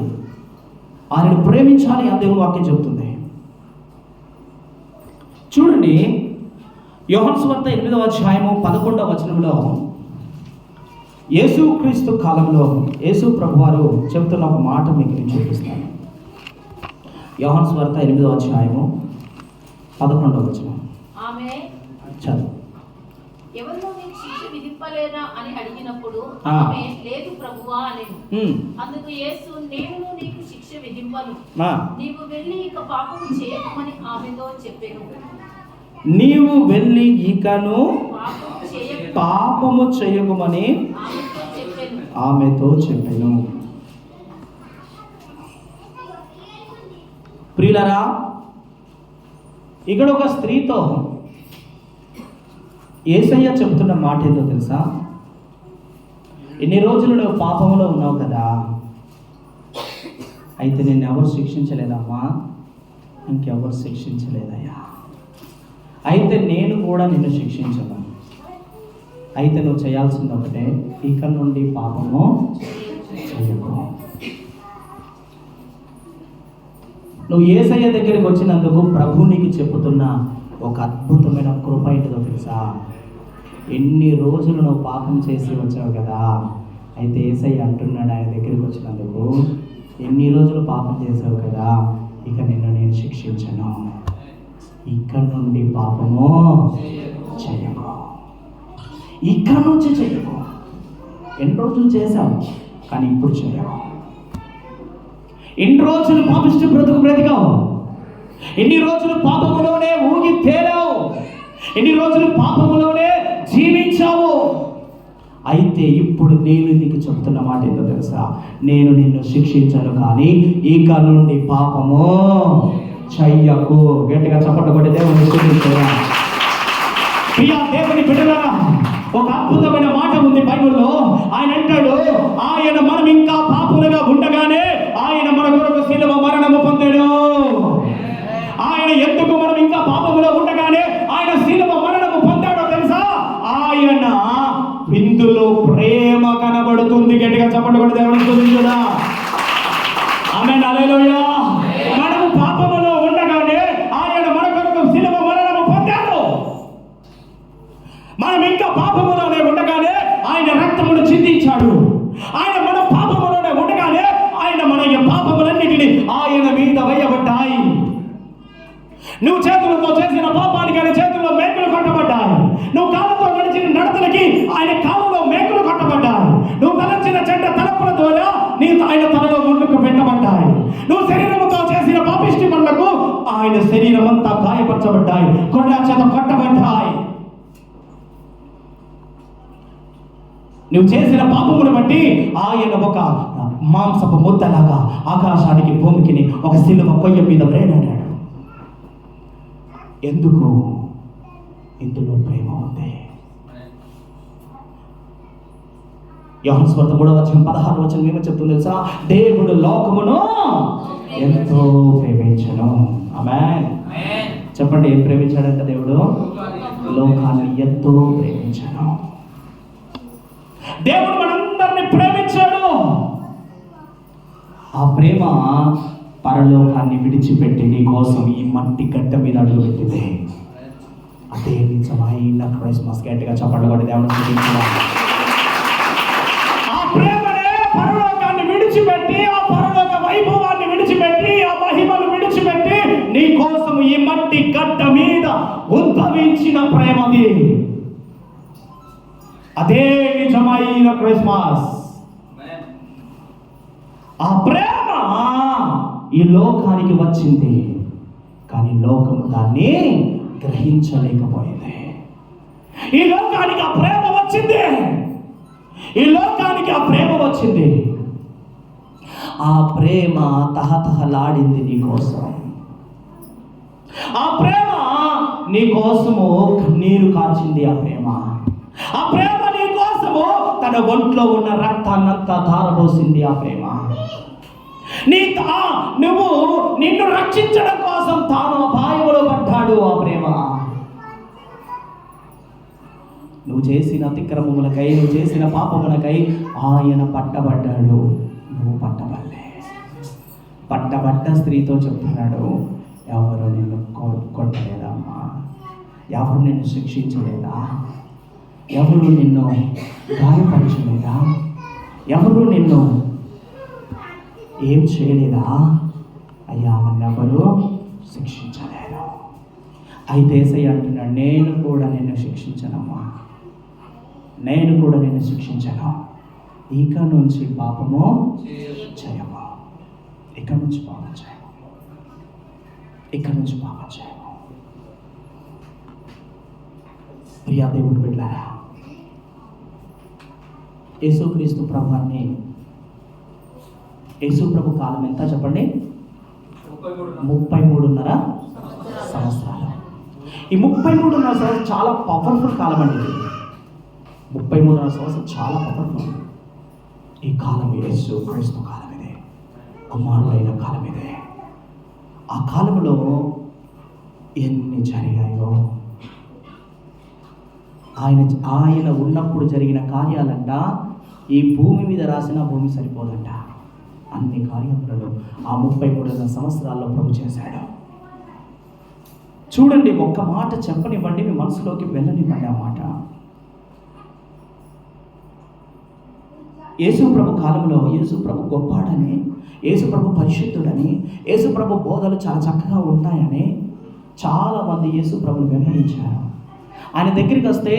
ఆయనను ప్రేమించాలి అని దేవుని వాక్యం చెబుతుంది. చూడండి, యోహాను సువార్త 8వ అధ్యాయము 11వ వచనంలో యేసుక్రీస్తు కాలంలో యేసు ప్రభువారు చెబుతున్న ఒక మాట మీకు నేను చూపిస్తాను. యోహాను సువార్త 8వ అధ్యాయము 11వ వచనం. చదువు. ఎవరిలో నీకు శిక్ష విధింపలేదా అని అడిగినప్పుడు ఆమె లేదు ప్రభువా అనెను. అందుకు యేసు, నేను నీకు శిక్ష విధింపను, నీవు వెళ్ళి ఇక పాపము చేయకమని ఆమెతో చెప్పెను. నీవు వెళ్ళి ఇకను పాపము చేయకమని ఆమెతో చెప్పెను. ప్రియులారా, ఇక్కడ ఒక స్త్రీతో యేసయ్య చెబుతున్న మాట ఏదో తెలుసా? ఎన్ని రోజులు నువ్వు పాపంలో ఉన్నావు కదా, అయితే నిన్ను ఎవరు శిక్షించలేదమ్మా, ఇంకెవరు శిక్షించలేదయ్యా, అయితే నేను కూడా నిన్ను శిక్షించను. అయితే నువ్వు చేయాల్సింది ఒకటే, ఇక నుండి పాపము చేయకు. నువ్వు యేసయ్య దగ్గరికి వచ్చినందుకు ప్రభు నీకు చెప్పుతున్న ఒక అద్భుతమైన కృప ఏంటిదో తెలుసా? ఎన్ని రోజులు నువ్వు పాపం చేసి వచ్చావు కదా, అయితే యేసయ్య అంటున్నాడు ఆయన దగ్గరికి వచ్చినందుకు, ఎన్ని రోజులు పాపం చేసావు కదా, ఇక నిన్ను నేను శిక్షించను, ఇక్కడ నుండి పాపము చేయకు, ఇక్కడ నుంచి చేయకు. ఎన్ని రోజులు చేశావు కానీ ఇప్పుడు చేయకు. ఎన్ని రోజులు పాపిష్టి బ్రతుకు బ్రతికావు, ఎన్ని రోజులు పాపములోనే ఊగి తేలావు, ఎన్ని రోజులు పాపములోనే జీవించావు. అయితే ఇప్పుడు నేను నీకు చెప్తున్న మాట ఏంటో తెలుసా? నేను నిన్ను శిక్షించను, కానీ ఇక నుండి పాపము చెయ్యకు. గట్టిగా చప్పట్లు కొట్టి దేవుని స్తుతించురా. ప్రియా దేవుని బిడ్డలారా, ఒక అద్భుతమైన మాట ఉంది బైబిల్లో. ఆయన అంటాడు, ఆయన మనం ఇంకా పాపులుగా ఉండగానే ఆయన మన కొరకు శిలువ మరణము పొందాడు. ఆయన ఎందుకు మనం ఇంకా పాపములో ఉండగానే ఆయన శిలువ మరణము పొందాడో తెలుసా? ఆయన ఇందులో ప్రేమ కనబడుతుంది. గట్టిగా చప్పట్లు కొట్టి దేవుని స్తుతించురా. ఆమేన్. హల్లెలూయా. మనము పాపములో ఉండగానే ఆయన మన కొరకు శిలువ మరణము పొందాడు. మనం ఇంకా పాపములోనే ఉండగానే ఆయన రక్తమును చిందించాడు. ఆయన మన పాపములోనే ఉండగానే ఆయన మన పాపములన్నిటినీ ఆయన మీద వేయబడ్డాయి. నువ్వు చేతులతో చేసిన పాపానికి ఆయన చేతుల్లో మేకులు కొట్టబడ్డాయి. నువ్వు కాళ్ళతో నడిచిన నడతలకి ఆయన కాళ్ళలో మేకులు కొట్టబడ్డాయి. నువ్వు తలచిన చెడ్డ తలపుల ద్వారా ఆయన తలలో ముళ్ళకు పెట్టబడ్డాయి. నువ్వు శరీరముతో చేసిన పాపిష్టి పనులకు ఆయన శరీరం అంతా గాయపరచబడ్డాయి, కొండ చేత కొట్టబడ్డాయి. నువ్వు చేసిన పాపమును బట్టి ఆయన ఒక మాంసపు ముద్దలాగా ఆకాశానికి భూమికి ఒక శిలువ కొయ్య మీద వేలాడాడు. ఎందుకు? ఇందులో ప్రేమ ఉంది. యోహాను సువార్త 3వ అధ్యాయం 16వ వచనం ఏమో చెప్తుంది తెలుసా? దేవుడు లోకమును ఎంతో ప్రేమించెను. ఆమేన్. చెప్పండి, ఏం ప్రేమించాడంట దేవుడు? లోకాన్ని ఎంతో ప్రేమించెను. దేవుడు మనందరినీ ప్రేమించాడు. ఆ ప్రేమ పరలోకాన్ని విడిచిపెట్టి నీ కోసం ఈ మట్టి గడ్డ మీద అడుగు పెట్టింది. అదే నిజమైన క్రిస్మస్. గట్టిగా చప్పట్లు కొట్టి దేవుని స్తుతించుదాం. ఆ ప్రేమనే పరలోకాన్ని విడిచిపెట్టి, ఆ పరలోక వైభవాన్ని విడిచిపెట్టి, ఆ మహిమను విడిచిపెట్టి నీ కోసం ఈ మట్టి గడ్డ మీద ఉద్భవించిన ప్రేమది. అదే నిజమైన క్రిస్మస్. ఆ ప్రేమ ఈ లోకానికి వచ్చింది, కానీ లోకము దాన్ని గ్రహించలేకపోయింది. ఈ లోకానికి ఆ ప్రేమ వచ్చింది, ఈ లోకానికి ఆ ప్రేమ వచ్చింది. ఆ ప్రేమ తహతహలాడింది నీ కోసం. ఆ ప్రేమ నీ కోసము కన్నీరు కార్చింది. ఆ ప్రేమ నీ కోసము తన ఒంట్లో ఉన్న రక్తాన్నంతా ధారపోసింది. ఆ ప్రేమ నువ్వు నిన్ను రక్షించడం కోసం తాను అపాయములో పడ్డాడు. ఆ ప్రేమ నువ్వు చేసిన అతిక్రమములకై, నువ్వు చేసిన పాపములకై ఆయన పట్టబడ్డాడు. నువ్వు పట్టబడలే. పట్టబడ్డ స్త్రీతో చెప్తున్నాడు, ఎవరు నిన్ను కొట్టలేదమ్మా, ఎవరు నిన్ను శిక్షించలేదా, ఎవరు నిన్ను గాయపరచలేదా, ఎవరు నిన్ను ఏం చేయలేదా? అయ్యా, నన్నెవరు శిక్షించలేదు. అయితే యేసయ్య అంటున్నాడు, నేను కూడా నిన్ను శిక్షించనమ్మా, నేను కూడా నిన్ను శిక్షించను. ఇక నుంచి పాపము చేయము, ఇక నుంచి పాపం చేయము, ఇక నుంచి పాపం చేయము. ప్రియా దేవుడు బిడ్డలారా, యేసుక్రీస్తు ప్రభువాన్ని, యేసు ప్రభు కాలం ఎంత చెప్పండి? 33.5 సంవత్సరాలు. ఈ 33.5 సంవత్సరం చాలా పవర్ఫుల్ కాలం అండి. 33.5 సంవత్సరం చాలా పవర్ఫుల్. ఈ కాలం యేసు క్రీస్తు కాలం ఇదే, కుమారుడైన కాలం ఇదే. ఆ కాలంలో ఎన్ని జరిగాయో, ఆయన ఉన్నప్పుడు జరిగిన కార్యాలంట ఈ భూమి మీద రాసిన భూమి సరిపోదంట. అన్ని కార్యములను ఆ 33 సంవత్సరాల్లో ప్రభు చేశాడు. చూడండి, ఒక్క మాట చెప్పనివ్వండి, మీ మనసులోకి వెళ్ళనివ్వండి. ఆ మాట యేసు ప్రభు కాలంలో యేసు ప్రభు గొప్పాడని, యేసు ప్రభు పరిశుద్ధుడని, యేసు ప్రభు బోధలు చాలా చక్కగా ఉంటాయని చాలామంది యేసు ప్రభుని వెంబడించారు. ఆయన దగ్గరికి వస్తే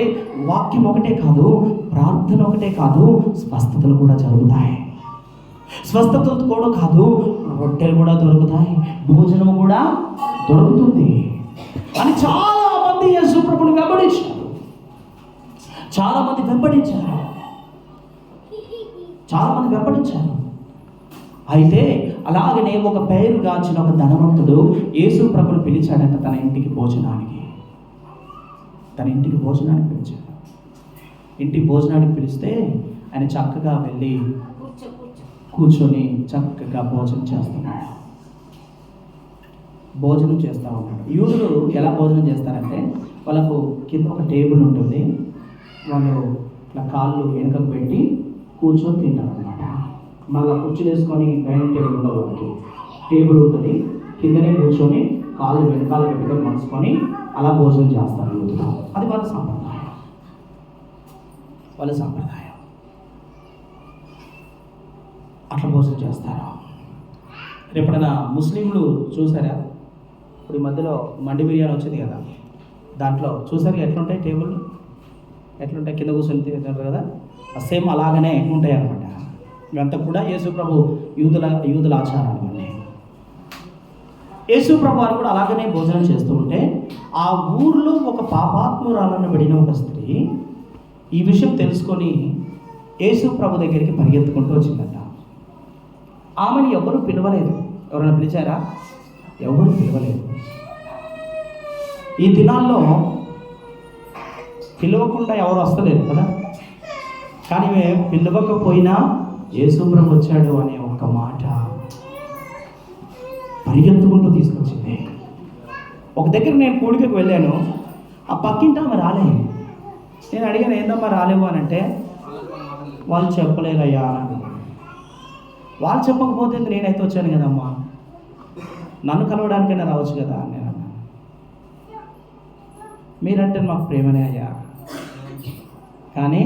వాక్యం ఒకటే కాదు, ప్రార్థన ఒకటే కాదు, స్వస్థతలు కూడా జరుగుతాయి. స్వస్థతలు కూడా కాదు, రొట్టెలు కూడా దొరుకుతాయి, భోజనం కూడా దొరుకుతుంది అని చాలా మంది యేసు ప్రభుని వెంబడించారు. చాలా మంది వెంబడించారు. అయితే అలాగనే ఒక పేరుగాంచిన ఒక ధనవంతుడు యేసు ప్రభుని పిలిచాడంట తన ఇంటికి భోజనానికి. పిలిచాడు. ఇంటికి భోజనానికి పిలిస్తే ఆయన చక్కగా వెళ్ళి కూర్చొని చక్కగా భోజనం చేస్తున్నాడు. భోజనం చేస్తూ ఉన్నాడు. యూదులు ఎలా భోజనం చేస్తారంటే, వాళ్ళకు కింద ఒక టేబుల్ ఉంటుంది, వాళ్ళు ఇట్లా కాళ్ళు వెనుకకు పెట్టి కూర్చొని తింటారు అనమాట. మళ్ళీ కుర్చీలు వేసుకొని డైనింగ్ టేబుల్ ఉండదు, వాళ్ళకి టేబుల్ ఉంటుంది, కిందనే కూర్చొని కాళ్ళు వెనకాల పెట్టుకొని మలుచుకొని అలా భోజనం చేస్తారు యూదులు. అది వాళ్ళ సాంప్రదాయం. అట్లా భోజనం చేస్తారు. ఎప్పుడైనా ముస్లింలు చూసారా? ఇప్పుడు ఈ మధ్యలో మండి బిర్యానీ వచ్చింది కదా, దాంట్లో చూసారు ఎట్లుంటాయి టేబుల్, ఎట్లుంటాయి, కింద కూర్చొని తింటారు కదా, సేమ్ అలాగనే ఉంటాయి అన్నమాట. ఇవంతా కూడా యేసు ప్రభు యూదుల ఆచారాలు అన్నీ. యేసు ప్రభు వారు కూడా అలాగనే భోజనం చేస్తూ ఉంటే, ఆ ఊర్లో ఒక పాపాత్మురాలను పడిన ఒక స్త్రీ ఈ విషయం తెలుసుకొని యేసు ప్రభు దగ్గరికి పరిగెత్తుకుంటూ వచ్చిందట. ఆమెను ఎవరు పిలవలేదు. ఎవరైనా పిలిచారా? ఎవరు పిలవలేదు. ఈ దినాల్లో పిలవకుండా ఎవరు వస్తలేరు కదా. కానీ పిలవకపోయినా యేసు ప్రభు వచ్చాడు అనే ఒక్క మాట పరిగెత్తుకుంటూ తీసుకొచ్చింది. ఒక దగ్గర నేను కూడికకు వెళ్ళాను, ఆ పక్కింటి ఆమె రాలేదు. నేను అడిగాను, ఏందమ్మా రాలేవు అని అంటే, వాళ్ళు చెప్పలేరయ్యా అని. వాళ్ళు చెప్పకపోతే నేనైతే వచ్చాను కదమ్మా, నన్ను కలవడానికైనా రావచ్చు కదా అని నేను అన్నాను. మీరంటే మాకు ప్రేమనే అయ్యా, కానీ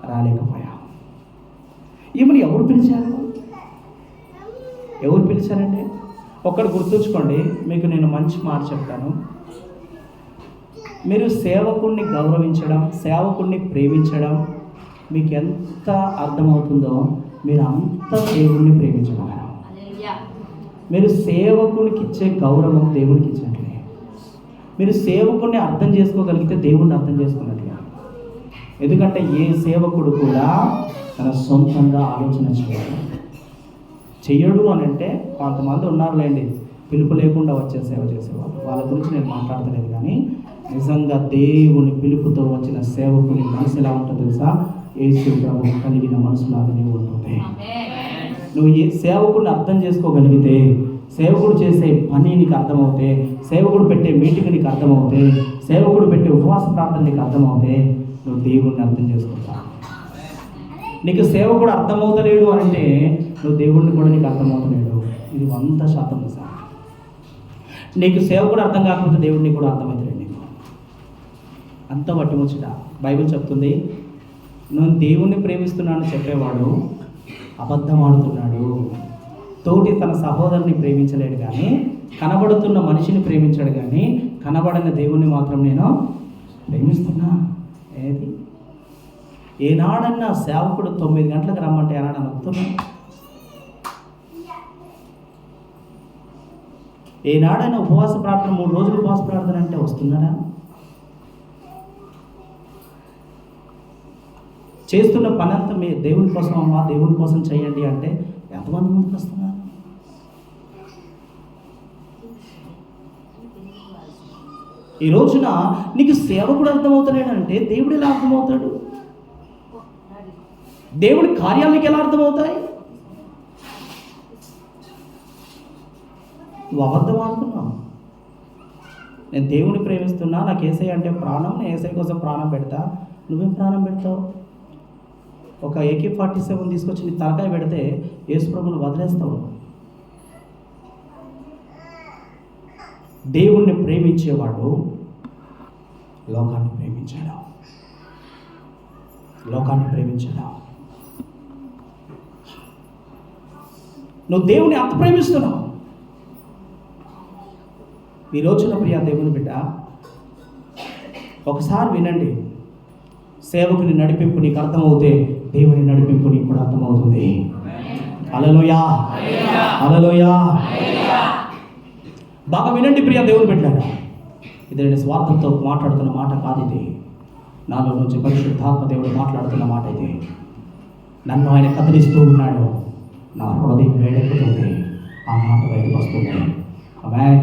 రాలేకపోయా. ఈమెను ఎవరు పిలిచారు? ఎవరు పిలిచారండి? ఒక్కడు గుర్తుంచుకోండి, మీకు నేను మంచి మాట చెప్తాను. మీరు సేవకుడిని గౌరవించడం, సేవకుడిని ప్రేమించడం మీకు ఎంత అర్థమవుతుందో మీరు అంత దేవుణ్ణి ప్రేమించగలరు. మీరు సేవకునికి ఇచ్చే గౌరవం దేవునికి ఇచ్చినట్లే. మీరు సేవకుడిని అర్థం చేసుకోగలిగితే దేవుణ్ణి అర్థం చేసుకున్నట్లే. ఎందుకంటే ఏ సేవకుడు కూడా తన సొంతంగా ఆలోచన చెయ్యడు అని అంటే కొంతమంది ఉన్నారులేండి, పిలుపు లేకుండా వచ్చే సేవ చేసేవాళ్ళు, వాళ్ళ గురించి నేను మాట్లాడతలేదు. కానీ నిజంగా దేవుని పిలుపుతో వచ్చిన సేవకుని మనసు ఎలా ఉంటుందో తెలుసా? యేసు ప్రభు కలిగిన మనసులాగానే ఉంటుంది. నువ్వు ఏ సేవకుడిని అర్థం చేసుకోగలిగితే, సేవకుడు చేసే పని నీకు అర్థమవుతే, సేవకుడు పెట్టే మీటింగ్ నీకు అర్థమవుతే, సేవకుడు పెట్టే ఉపవాస ప్రార్థన నీకు అర్థమవుతే, నువ్వు దేవుడిని అర్థం చేసుకుంటావు. నీకు సేవకుడు అర్థమవుతలేడు అంటే నువ్వు దేవుడిని కూడా నీకు అర్థమవుతలేడు. ఇది 100% సార్. నీకు సేవకుడు అర్థం కాకపోతే దేవుడిని కూడా అర్థమవుతలేడు. నీకు అంత బట్టి ముచ్చట. బైబిల్ చెప్తుంది, నువ్వు దేవుణ్ణి ప్రేమిస్తున్నానని చెప్పేవాడు అబద్ధం ఆడుతున్నాడు. తోటి తన సహోదరుని ప్రేమించలేడు, కానీ కనబడుతున్న మనిషిని ప్రేమించాడు, కానీ కనబడిన దేవుణ్ణి మాత్రం నేను ప్రేమిస్తున్నా. ఏది ఏనాడన్నా సేవకుడు 9 గంటలకు రమ్మంటే ఏనాడన్నా వస్తున్నా? ఏనాడైనా ఉపవాస ప్రార్థన 3 రోజులు ఉపవాస ప్రార్థన అంటే వస్తున్నారా? చేస్తున్న పని అంతా మీ దేవుని కోసం అమ్మా, దేవుని కోసం చేయండి అంటే ఎంతమంది ముందుకు వస్తున్నారు? ఈ రోజున నీకు సేవకుడు అర్థమవుతాడంటే దేవుడు ఎలా అర్థమవుతాడు? దేవుడి కార్యాలకు ఎలా అర్థమవుతాయి? నువ్వు అబద్ధం ఆడుతున్నావు. నేను దేవుని ప్రేమిస్తున్నా, నాకు యేసయ్య అంటే ప్రాణం, నేను యేసయ్య కోసం ప్రాణం పెడతా. నువ్వేం ప్రాణం పెడతావు? ఒక AK-47 తీసుకొచ్చి నీ తలకాయ పెడితే యేసు ప్రభువును వదిలేస్తావు. దేవుణ్ణి ప్రేమించేవాడు లోకాన్ని ప్రేమించాడు. లోకాన్ని ప్రేమించాడు. నువ్వు దేవుని అంత ప్రేమిస్తున్నావు. ఈ రోజున ప్రియ దేవుని బిడ్డ, ఒకసారి వినండి. సేవకుని నడిపింపు నీకు అర్థమవుతే దేవుని నడిపింపు నీకు కూడా అర్థమవుతుంది. హల్లెలూయా, హల్లెలూయా. బాగా వినండి ప్రియ దేవుని బిడ్డ. ఇది నేను స్వార్థంతో మాట్లాడుతున్న మాట కాదు. ఇది నాలో నుంచి పరిశుద్ధాత్మ దేవుడు మాట్లాడుతున్న మాట. ఇది నన్ను ఆయన కదిలిస్తూ ఉన్నాడు. నా హృదయం వేడెక్కుతుంది. ఆ మాట బయటకు వస్తుంది. ఆమేన్,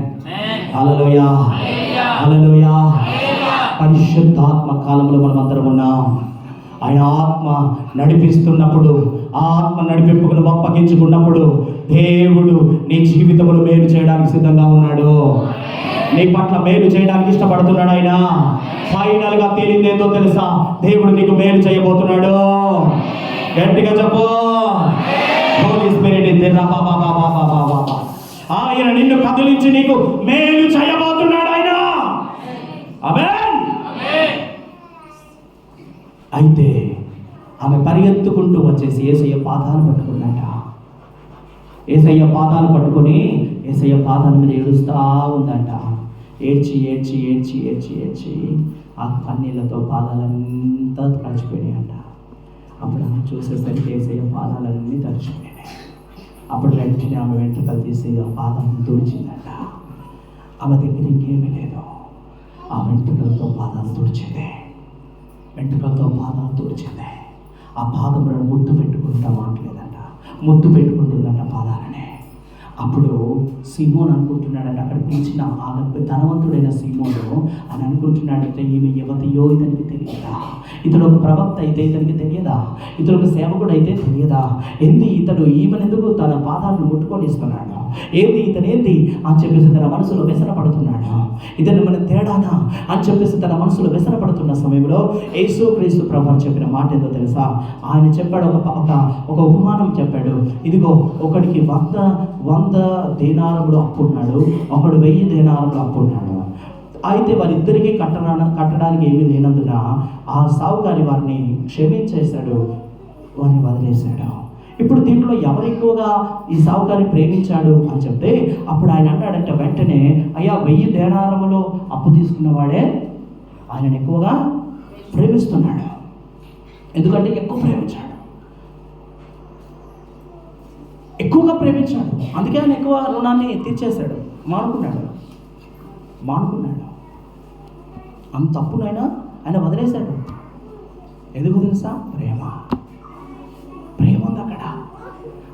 హల్లెలూయా, హల్లెలూయా. పరిశుద్ధాత్మ కాలంలో మనం అందరం ఉన్నాం. ఆయన ఆత్మ నడిపిస్తున్నప్పుడు, ఆత్మ నడిపింపును అప్పగించుకున్నప్పుడు దేవుడు నీ జీవితంలో మేలు చేయడానికి సిద్ధంగా ఉన్నాడు. నీ పట్ల మేలు చేయడానికి ఇష్టపడుతున్నాడు ఆయన. ఫైనల్గా తేలింది ఏందో తెలుసా? దేవుడు నీకు మేలు చేయబోతున్నాడు. గట్టిగా చెప్పు. హోలీ స్పిరిట్ ఆయన నిన్ను కదిలించి నీకు మేలు చేయబోతున్నాడు ఆయన. ఆమేన్. అయితే ఆమె పరిగెత్తుకుంటూ వచ్చేసి యేసయ్య పాదాలు పట్టుకున్నట. యేసయ్య పాదాలు పట్టుకొని యేసయ్య పాదాల మీద ఏడుస్తూ ఉందంట. ఏడ్చి ఏడ్చి ఏడ్చి ఏడ్చి ఏడ్చి ఆ కన్నీళ్లతో పాదాలంతా తడిచిపోయినాయంట. అప్పుడు ఆమె చూసేసరికి యేసయ్య పాదాలన్నీ తడిచిపోయినాయి. అప్పుడు వెంటనే ఆమె వెంట్రుకలు తీసి ఆ పాదం తుడిచిందంట. ఆమె దగ్గర ఇంకేమీ లేదు. ఆ వెంట్రుకలతో పాదాలు తుడిచింది. వెంట్రుకలతో పాదాలు తుడిచింది. ఆ పాదములను ముద్దు పెట్టుకుంటా మాట్లేదంట, ముద్దు పెట్టుకుంటుందంట పాదాలనే. అప్పుడు సీమోన్ అనుకుంటున్నాడంటే, అక్కడ పిలిచిన ఆ ధనవంతుడైన సీమోను అని అనుకుంటున్నాడంటే, ఈమె యువతియో ఇతనికి తెలియదా? ఇతడు ఒక ప్రవక్త అయితే ఇతనికి తెలియదా? ఇతడు ఒక సేవకుడు అయితే తెలియదా? ఏంది ఇతడు ఈమెనెందుకు తన పాదాలను ముట్టుకొని ఇస్తున్నాడు? ఏంది ఇతనేంది అని చెప్పేసి తన మనసులో వ్యసన పడుతున్నాడు. ఇతను మన తేడానా అని చెప్పేసి తన మనసులో వ్యసన పడుతున్న సమయంలో యేసుక్రీస్తు ప్రభువు చెప్పిన మాట ఏందో తెలుసా? ఆయన చెప్పాడు, ఒక ఉపమానం చెప్పాడు. ఇదిగో, ఒకడికి 100 దేనారములు అప్పున్నాడు, ఒకడు 1000 దేనారములు అప్పున్నాడు. అయితే వారిద్దరికీ కట్టడానికి ఏమీ లేనందున ఆ సావుకారి వారిని క్షమించేశాడు, వారిని వదిలేశాడు. ఇప్పుడు దీంట్లో ఎవరు ఎక్కువగా ఈ సావుకారిని ప్రేమించాడు అని చెప్తే, అప్పుడు ఆయన అన్నాడంటే వెంటనే, అయ్యా 1000 దేనారములు అప్పు తీసుకున్నవాడే ఆయనను ఎక్కువగా ప్రేమిస్తున్నాడు. ఎందుకంటే ఎక్కువగా ప్రేమించాడు, అందుకే ఆయన ఎక్కువ రుణాన్ని తీర్చేశాడు. మానుకున్నాడు అంత తప్పునైనా ఆయన వదిలేశాడు. ఎందుకు తెలుసా? ప్రేమ ఉంది అక్కడ,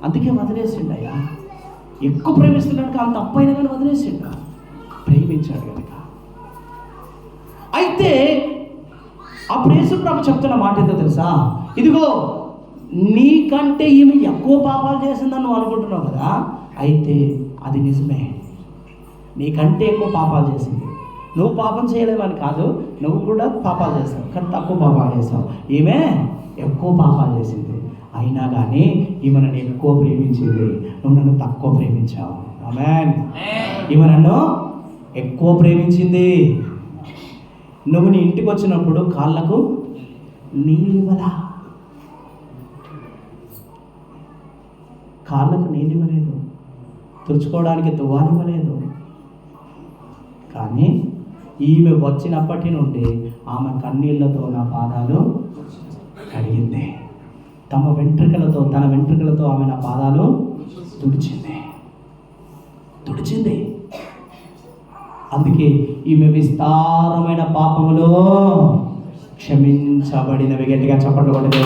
అందుకే వదిలేసిండు. అయ్యా ఎక్కువ ప్రేమిస్తున్నాడు, అంత తప్పు అయినా కానీ వదిలేసిండు, ప్రేమించాడు కనుక. అయితే అప్పుడు యేసుప్రభు చెప్తున్న మాట ఏంటో తెలుసా? ఇదిగో, నీకంటే ఈమె ఎక్కువ పాపాలు చేసిందని నువ్వు అనుకుంటున్నావు కదా, అయితే అది నిజమే. నీకంటే ఎక్కువ పాపాలు చేసింది. నువ్వు పాపం చేయలేవని కాదు, నువ్వు కూడా పాపాలు చేస్తావు, కానీ తక్కువ పాపాలు చేస్తావు. ఈమె ఎక్కువ పాపాలు చేసింది, అయినా కానీ ఈమె నన్ను ఎక్కువ ప్రేమించింది, నువ్వు నన్ను తక్కువ ప్రేమించావు. ఆమేన్. ఈమె నన్ను ఎక్కువ ప్రేమించింది. నువ్వు నీ ఇంటికి వచ్చినప్పుడు కాళ్ళకు నీళ్ళు ఇవ్వలా, కాళ్ళకు నీళ్ళు ఇవ్వలేదు, తుడుచుకోవడానికి తువ్వాలు ఇవ్వలేదు. కానీ ఈమె వచ్చినప్పటి నుండి ఆమె కన్నీళ్లతో నా పాదాలు కడిగింది. తన వెంట్రుకలతో ఆమె నా పాదాలు తుడిచింది. అందుకే ఈమె విస్తారమైన పాపములో క్షమించబడినవి. గట్టిగా చప్పట్లు కొట్టి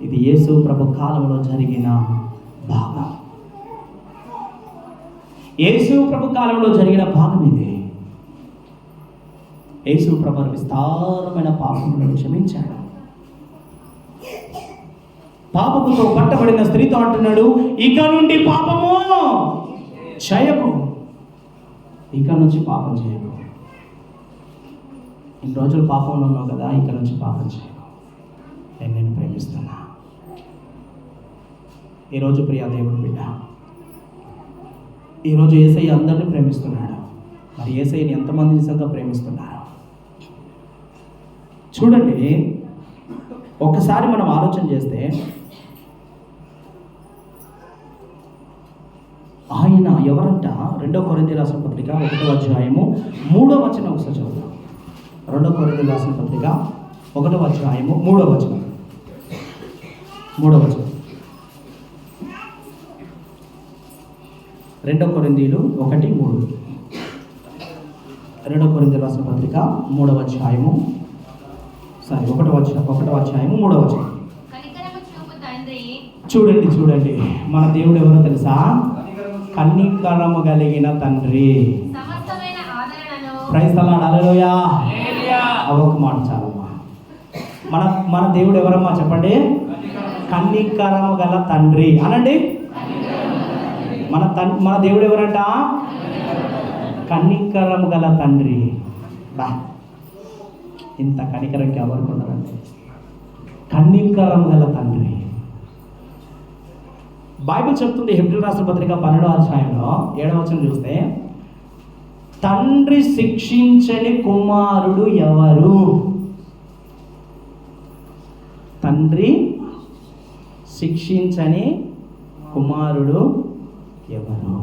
ఇది యేసు ప్రభు కాలంలో జరిగిన భాగం. యేసు ప్రభు కాలంలో జరిగిన భాగం ఇది. యేసు ప్రభు విస్తారమైన పాపములను క్షమించాడు. పాపముతో పట్టబడిన స్త్రీతో అంటున్నాడు, ఇక నుండి పాపము చేయకు, ఇక నుంచి పాపం చేయకు. ఇన్ని రోజులు పాపంలో ఉన్నావు కదా, ఇక నుంచి పాపం చేయకు, నేను నిన్ను ప్రేమిస్తున్నా. ఈరోజు ప్రియ దేవుడు బిడ్డ, ఈరోజు యేసయ్య అందరినీ ప్రేమిస్తున్నాడు. మరి యేసయ్యని ఎంతమంది నిజంగా ప్రేమిస్తున్నారు? చూడండి, ఒక్కసారి మనం ఆలోచన చేస్తే, ఆయన ఎవరంట? 2 కొరింథీయుల రాసిన పత్రిక 1వ అధ్యాయము 3వ వచనం ఒకసారి చదువుతాం. 2 కొరింథీయుల రాసిన పత్రిక 1వ అధ్యాయము 3వ వచనం. 2 కొరింథీయులు 1:3. 2 కొరింథీయుల రాసిన పత్రిక 3వ అధ్యాయము 1వ అధ్యాయము 3వ వచనం. చూడండి, మన దేవుడు ఎవరో తెలుసా? కనికరము కలిగిన తండ్రి. ప్రైజ్ ది లార్డ్, హల్లెలూయా. ఒక మాట చాలమ్మా. మన దేవుడు ఎవరమ్మా చెప్పండి? కనికరము గల తండ్రి అనండి. మన దేవుడు ఎవరంట? కనికరము గల తండ్రి. బా, ఇంత కనికరంకి ఎవరికి ఉన్నారండి? కనికరము గల తండ్రి. బైబిల్ చెప్తుంది, హెబ్రీయుల రాసిన పత్రిక 12వ అధ్యాయంలో 7వ వచనం చూస్తే, తండ్రి శిక్షించని కుమారుడు ఎవరు? తండ్రి శిక్షించని కుమారుడు ఎవరు?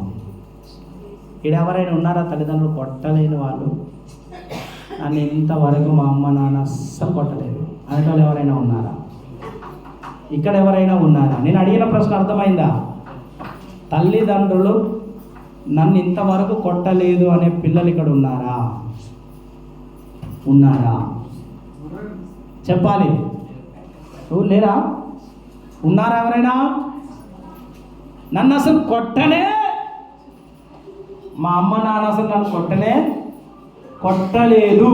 ఎవరైనా ఉన్నారా తల్లిదండ్రులు కొట్టలేని వాళ్ళు? నన్ను ఇంతవరకు మా అమ్మ నాన్న అస్సలు కొట్టలేదు అనే వాళ్ళు ఎవరైనా ఉన్నారా? ఇక్కడ ఎవరైనా ఉన్నారా? నేను అడిగిన ప్రశ్న అర్థమైందా? తల్లిదండ్రులు నన్ను ఇంతవరకు కొట్టలేదు అనే పిల్లలు ఇక్కడ ఉన్నారా? చెప్పాలి. నువ్వు లేరా? ఉన్నారా ఎవరైనా? నన్ను అసలు కొట్టనే, మా అమ్మ నాన్న అసలు నన్ను కొట్టలేదు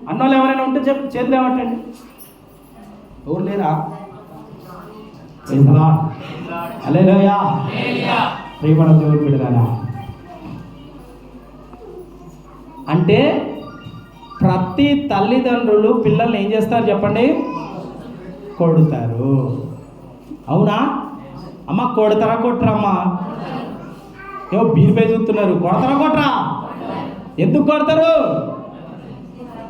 అన్నోళ్ళు ఎవరైనా ఉంటే చెప్పి చేతులు ఏమంటండి? ఎవరు లేరా? హల్లెలూయా. ప్రియమైన దేవుని బిడ్డలారా, అంటే ప్రతి తల్లిదండ్రులు పిల్లల్ని ఏం చేస్తారు చెప్పండి? కొడతారు. అవునా అమ్మ? కొడతారా కొట్టరమ్మా? ఏమో బీరుపై చూస్తున్నారు. కొడతారా కొట్టరా? ఎందుకు కొడతారు?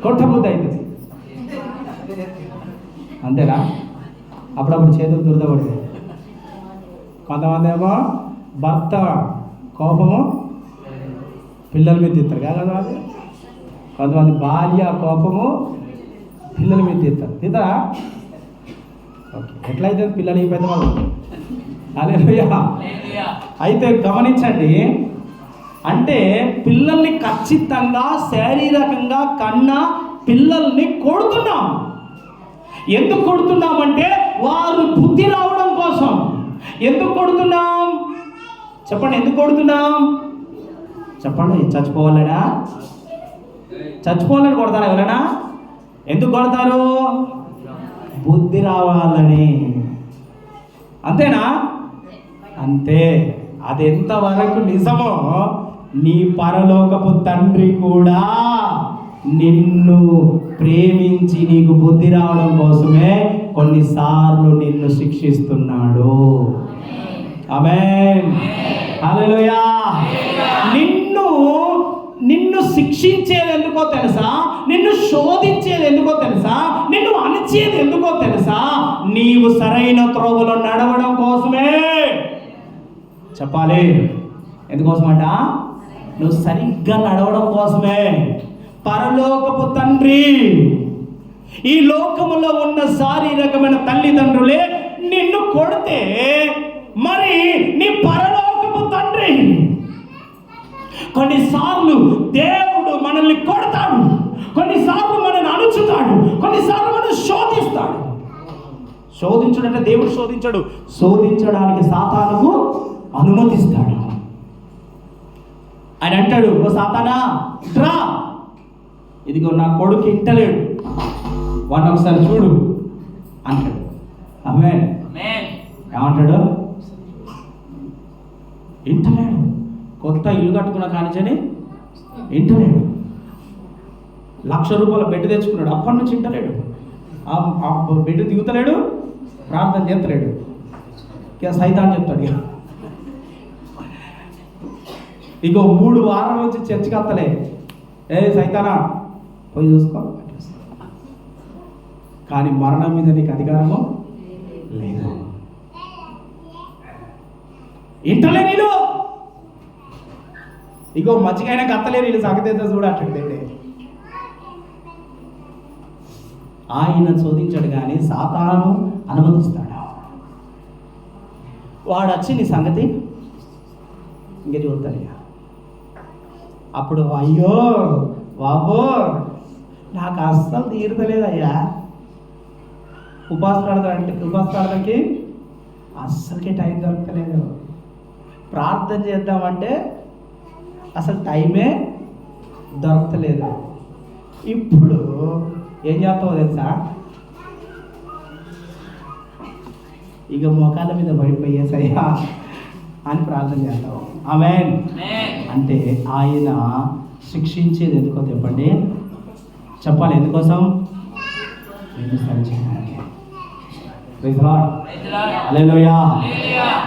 కొట్టబుద్ధి అవుతుంది అంతేనా? అప్పుడప్పుడు చేతులు దురదపడతాయి. కొంతమంది ఏమో భర్త కోపము పిల్లల మీద తీస్తారు కదా, కొంతమంది భార్య కోపము పిల్లల మీద తీస్తారా? ఓకే, ఎట్లయితే పిల్లలు పెద్ద వాళ్ళు. హల్లెలూయా. అయితే గమనించండి, అంటే పిల్లల్ని ఖచ్చితంగా శారీరకంగా కన్నా పిల్లల్ని కొడుతున్నాం. ఎందుకు కొడుతున్నామంటే వారు బుద్ధి రావడం కోసం. ఎందుకు కొడుతున్నాం చెప్పండి? ఎందుకు కొడుతున్నాం చెప్పండి? చచ్చిపోవాలనా? చచ్చిపోవాలని కొడతారా ఎవరైనా? ఎందుకు కొడతారు? బుద్ధి రావాలని. అంతేనా? అంతే. అది ఎంతవరకు నిజమో నీ పరలోకపు తండ్రి కూడా నిన్ను ప్రేమించి నీకు బుద్ధి రావడం కోసమే కొన్నిసార్లు నిన్ను శిక్షిస్తున్నాడు. ఆమేన్. హల్లెలూయా. నిన్ను శిక్షించేది ఎందుకో తెలుసా? నిన్ను శోధించేది ఎందుకో తెలుసా? నిన్ను అణిచేది ఎందుకో తెలుసా? నీవు సరైన త్రోవలో నడవడం కోసమే. చెప్పాలి ఎందుకోసమంట? నువ్వు సరిగ్గా నడవడం కోసమే. పరలోకపు తండ్రి ఈ లోకములో ఉన్న శారీరకమైన తల్లిదండ్రులే నిన్ను కొడితే, మరి నీ పరలోకపు తండ్రి కొన్నిసార్లు దేవుడు మనల్ని కొడతాడు, కొన్నిసార్లు మనల్ని అణుచుతాడు, కొన్నిసార్లు మనల్ని శోధిస్తాడు. శోధించుడంటే దేవుడు శోధించడు, శోధించడానికి సాతానుకు అనుమతిస్తాడు. ఆయన అంటాడు, ఓ సాతానా రా, ఇదిగో నా కొడుకు ఇంటలేడు, వాడిని ఒకసారి చూడు అంటాడు. ఆమేన్. ఏమంటాడు? ఇంటలేడు. కొత్త ఇల్లు కట్టుకున్న కానిచని ఇంటలేడు. 1,00,000 రూపాయల బెడ్ తెచ్చుకున్నాడు, అప్పటి నుంచి ఇంటలేడు. ఆ బెడ్ దిగుతలేడు, ప్రార్థన చేస్తలేడు. ఇక సైతాన్ చెప్తాడు, ఇగో 3 వారాల నుంచి చర్చికి వస్తలే, ఏ సైతానా పోయి చూసుకో. కానీ మరణం మీద నీకు అధికారము లేదు. ఇంటలే నీళ్ళు, ఇగో మజ్జిగైనా కత్తలే నీళ్ళు, సగతేత చూడట్లేదు దేవుడే. ఆయన శోధించాడు కానీ సాతాను అనుమతిస్తాడు. వాడు వచ్చి నీ సంగతి ఇంక చూస్తాడు. అప్పుడు అయ్యో బాబో నాకు అస్సలు తీరుతలేదయ్యా, ఉపాసపడడానికి అస్సలకే టైం దొరకలేదు, ప్రార్థన చేద్దామంటే అసలు టైమే దొరకలేదు. ఇప్పుడు ఏం చేస్తావో తెలుసా? ఇక మోకాళ్ళ మీద పడిపోయేసయ్యా అని ప్రార్థన చేస్తావు. ఆమేన్. అంటే ఆయన శిక్షించేది ఎందుకో చెప్పండి? చెప్పాలి ఎందుకోసం? నిన్ను సరిచేయడానికి. హల్లెలూయా.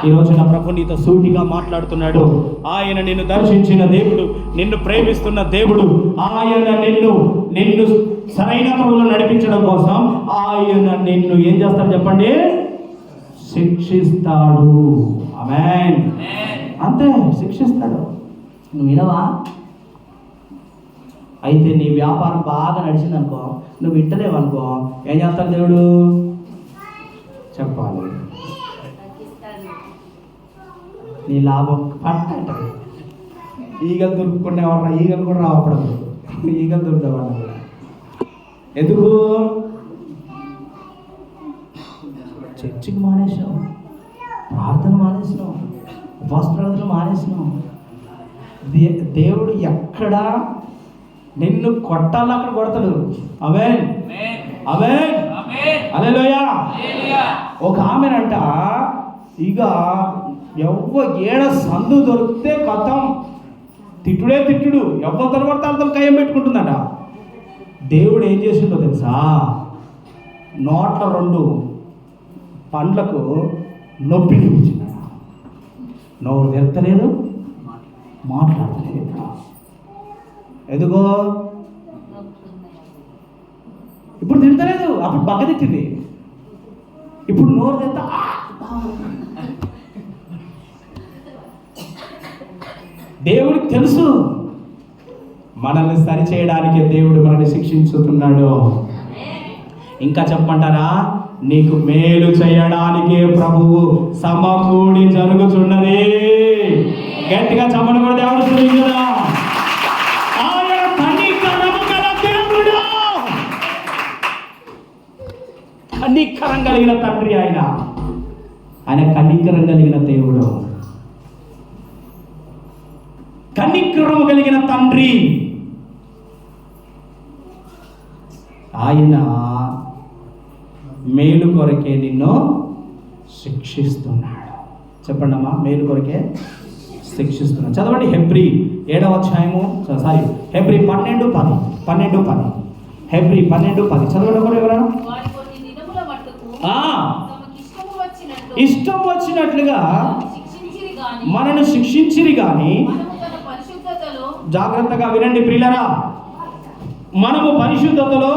ఈరోజు నా ప్రభు నీతో సూటిగా మాట్లాడుతున్నాడు. ఆయన నిన్ను దర్శించిన దేవుడు, నిన్ను ప్రేమిస్తున్న దేవుడు. ఆయన నిన్ను సరైన త్రోవలో నడిపించడం కోసం ఆయన నిన్ను ఏం చేస్తాడు చెప్పండి? శిక్షిస్తాడు. ఆమేన్. అంతే, శిక్షిస్తాడు. నువ్వు వినవా? అయితే నీ వ్యాపారం బాగా నడిచింది అనుకో, నువ్వు వింటలేవు అనుకో, ఏం చేస్తాడు దేవుడు? చెప్పాలి, నీ లాభం పట్టంటాడు. ఈగలు దొరుకుకునేవాళ్ళ, ఈగలు కూడా రావడం, ఈగలు దొరుకుతావాళ్ళ కూడా. ఎందుకు? చర్చికి మానేసినావు, ప్రార్థన మానేసినావు, ఉపవాస ప్రార్థన మానేసినావు. దేవుడు ఎక్కడ నిన్ను కొట్టాలో అక్కడ కొడతాడు. ఆమేన్, ఆమేన్, హల్లెలూయా. ఒక ఆమెనంట ఇక ఏడ సందు దొరికితే కథం తిట్టుడే తిట్టుడు, ఎవ్వరు తరబడితే అర్థం కయ్యం పెట్టుకుంటుందట. దేవుడు ఏం చేసిండో తెలుసా? నోట్ల 2 పండ్లకు నొప్పి చూపించిందట. నోరు తెరతలేదు, మాట్లాడతలేదు. ఎదుగో ఇప్పుడు తిడతలేదు, అప్పుడు బగ్గ తిట్టింది. ఇప్పుడు నోరు తెత్త దేవుడికి తెలుసు మనల్ని సరిచేయడానికి దేవుడు మనల్ని శిక్షించుతున్నాడు. ఇంకా చెప్పమంటారా? నీకు మేలు చేయడానికే ప్రభువు సమకూడి జరుగుతున్నది. గట్టిగా చెప్పడం కూడా దేవుడు తెలియదు కదా. ఆయన కనికరము గల దేవుడు, కనికరం కలిగిన తండ్రి. ఆయన కనికరం కలిగిన దేవుడు, కనికరం కలిగిన తండ్రి. ఆయన మేలు కొరకే నిన్ను శిక్షిస్తున్నాడు. చెప్పండి అమ్మా, మేలు కొరకే శిక్షిస్తున్నాడు. చదవండి హెబ్రీ 7వ అధ్యాయము, హెబ్రీ 12:10. హెబ్రీ 12:10 చదవండి కూడా ఎవరైనా. ఇష్టం వచ్చినట్లుగా మనను శిక్షించిరి గాని, జాగ్రత్తగా వినండి ప్రియులారా, మనము పరిశుద్ధతలో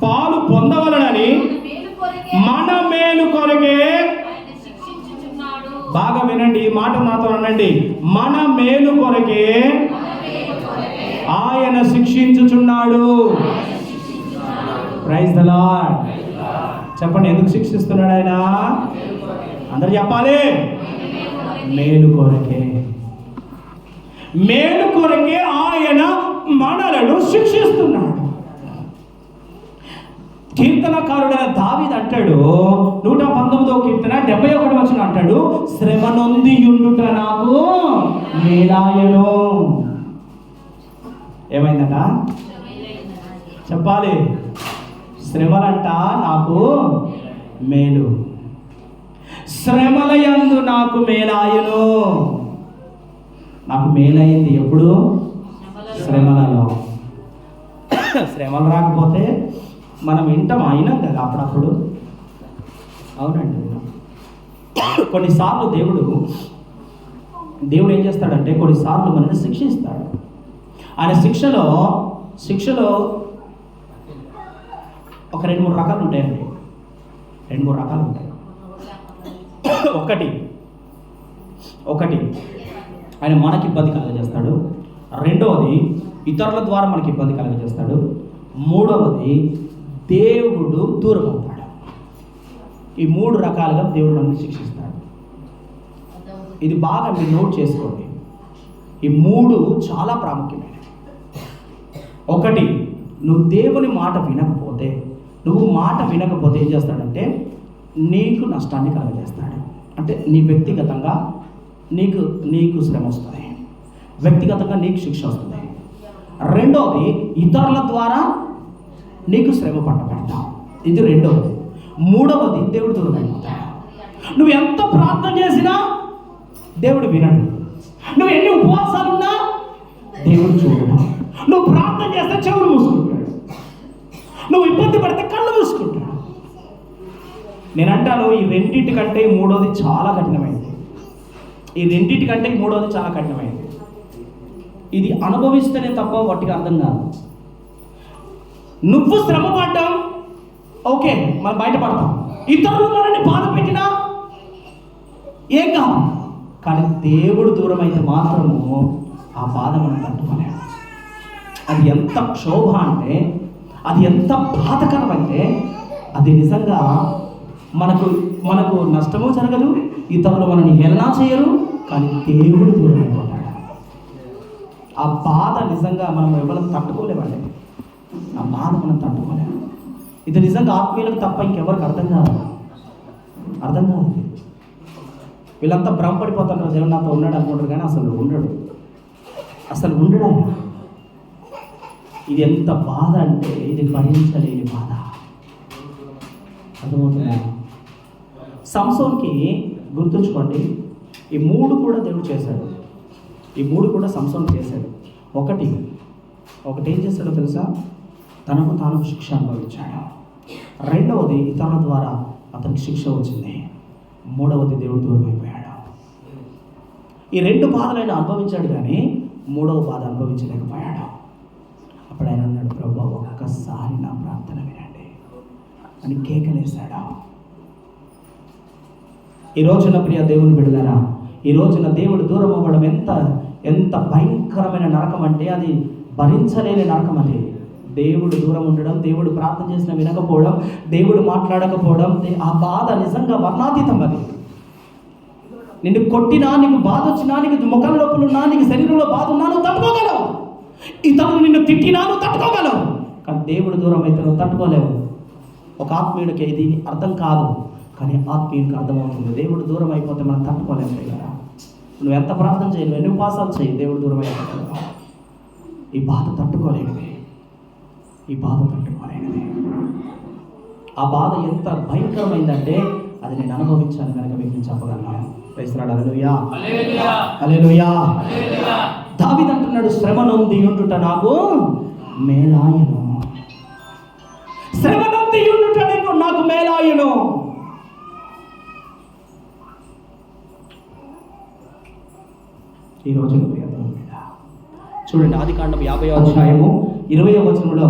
పాలు పొందవలనని మన మేలు కొరకే, బాగా వినండి ఈ మాట నాతో అనండి, మన మేలు కొరకే ఆయన శిక్షించుచున్నాడు. Praise the lord. చెప్పండి, ఎందుకు శిక్షిస్తున్నాడు ఆయన? అందరు చెప్పాలి. మేలు కొరకే, మేలు కొరకే ఆయన మనలను శిక్షిస్తున్నాడు. కీర్తనకారుడైన దావీదు అంటాడు, 119వ కీర్తన 71వ వచనం అంటాడు, శ్రమ నొంది యుండుట నాకు మేలాయను. ఏమైందట? చెప్పాలి. శ్రమలంట నాకు మేలు, శ్రమల యందు నాకు మేలాయను. నాకు మేలైంది ఎప్పుడు? శ్రమలలో. శ్రమలు రాకపోతే మనం వింటాం, అయినాం కదా అప్పుడప్పుడు. అవునండి. కొన్నిసార్లు దేవుడు ఏం చేస్తాడంటే, కొన్నిసార్లు మనల్ని శిక్షిస్తాడు. ఆయన శిక్షలో ఒక 2-3 రకాలు ఉంటాయండి. 2-3 రకాలు ఉంటాయి. ఒకటి ఆయన మనకి ఇబ్బంది కలగజేస్తాడు. రెండవది ఇతరుల ద్వారా మనకి ఇబ్బంది కలగజేస్తాడు. మూడవది దేవుడు దూరం అవుతాడు. ఈ 3 రకాలుగా దేవుడు మనల్ని శిక్షిస్తాడు. ఇది బాగా మీరు నోట్ చేసుకోండి. ఈ 3 చాలా ప్రాముఖ్యమైనవి. ఒకటి, నువ్వు దేవుని మాట వినకపోతే ఏం చేస్తాడంటే నీకు నష్టాన్ని కలగజేస్తాడు. అంటే నీ వ్యక్తిగతంగా నీకు శ్రమ వస్తుంది, వ్యక్తిగతంగా నీకు శిక్ష వస్తుంది. రెండోది, ఇతరుల ద్వారా నీకు శ్రమ పట్టబడతావు. ఇది రెండవది. మూడవది, దేవుడు దూరం అయిపోతాడు. నువ్వు ఎంత ప్రార్థన చేసినా దేవుడు వినడు. నువ్వు ఎన్ని ఉపవాసాలున్నా దేవుడు చూడడు. నువ్వు ప్రార్థన చేస్తే చెవులు మూసుకుంటాడు, నువ్వు ఇబ్బంది పడితే కళ్ళు మూసుకుంటాడు. నేను అంటాను, ఈ రెండింటికంటే మూడోది చాలా కఠినమైంది. చాలా కఠినమైంది. ఇది అనుభవిస్తేనే తప్ప వాటికి అర్థం కాదు. నువ్వు శ్రమ పడ్డాం, ఓకే, మనం బయటపడతాం. ఇతరులు మనల్ని బాధ పెట్టినా ఏం కాదు. కానీ దేవుడు దూరం అయితే మాత్రము ఆ బాధ మనం తట్టుకోలేము. అది ఎంత క్షోభ అంటే, అది ఎంత బాధకరం అంటే, అది నిజంగా మనకు నష్టము జరగదు, ఇతరులు మనల్ని హేళన చేయరు, కానీ దేవుడు దూరం అయిపోతాడు. ఆ బాధ నిజంగా మనం ఎవరు తట్టుకోలేమండి. ఆ బాధ మనం తట్టుకోలేము. ఇది నిజంగా ఆత్మీయులకు తప్ప ఇంకెవరికి అర్థం కాదు. వీళ్ళంతా భ్రమపడిపోతున్నారు, దేవుడు నాతో ఉన్నాడు అనుకుంటారు, కానీ అసలు ఉండడు ఆయన. ఇది ఎంత బాధ అంటే ఇది భరించలేని బాధ. అర్థమవుతుందా? సంసోన్కి గుర్తుంచుకోండి, ఈ 3 కూడా దేవుడు చేశాడు. ఈ 3 కూడా సంసోన్ చేశాడు. ఒకటి ఏం చేశాడో తెలుసా? తనకు తాను శిక్ష అనుభవించాడు. రెండవది ఇతరుల ద్వారా అతనికి శిక్ష వచ్చింది. మూడవది దేవుడు దూరం అయిపోయాడు. ఈ 2 బాధలైనా అనుభవించాడు, కానీ 3వ బాధ అనుభవించలేకపోయాడు. అప్పుడు ఆయన అన్నాడు, ప్రభువా ఒక్కసారి నా ప్రార్థన వినండి అని కేకలేశాడు. ఈ రోజున ప్రియ దేవుని బిడ్డలారా, ఈ రోజున దేవుడు దూరం అవ్వడం ఎంత భయంకరమైన నరకం అంటే అది భరించలేని నరకం. అది దేవుడు దూరం ఉండడం, దేవుడు ప్రార్థన చేసిన వినకపోవడం, దేవుడు మాట్లాడకపోవడం, ఆ బాధ నిజంగా వర్ణాతీతం. అది నిన్ను కొట్టినా, నీకు బాధ వచ్చినా, నీకు ముఖం లోపల ఉన్నా, నీకు శరీరంలో బాధ ఉన్నా నువ్వు తట్టుకోగలవు. ఇతరులు నిన్ను తిట్టినా నువ్వు తట్టుకోగలవు. కానీ దేవుడు దూరం అయితే నువ్వు తట్టుకోలేవు. ఒక ఆత్మీయుడికి ఇది అర్థం కాదు, కానీ ఆత్మీయుడికి అర్థమవుతుంది. దేవుడు దూరం అయిపోతే మనం తట్టుకోలేము కదా. నువ్వు ఎంత ప్రార్థన చేయను, ఎన్ని ఉపాసాలు చేయి, దేవుడు దూరం అయిపోతాడు. ఈ బాధ తట్టుకోలేనిది. ఆ బాధ ఎంత భయంకరమైందంటే అది నేను అనుభవించాను కనుక మీకు చెప్పగలను. ప్రైజ్లార్డ్. హల్లెలూయా, హల్లెలూయా. దావీదు అంటున్నాడు, శ్రమ నొంది ఉండుట నాకు మేలాయను. శ్రమ నొంది ఉండుట నాకు మేలాయను. ఈ రోజు చూడండి, ఆదికాండం 50వ అధ్యాయము 20వ వచనంలో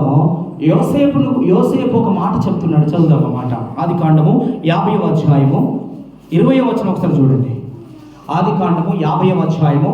యోసేపు ఒక మాట చెప్తున్నాడు. చదువుదాం ఆ మాట. ఆదికాండము 50వ అధ్యాయము 20వ వచనం ఒకసారి చూడండి. ఆదికాండము 50వ అధ్యాయము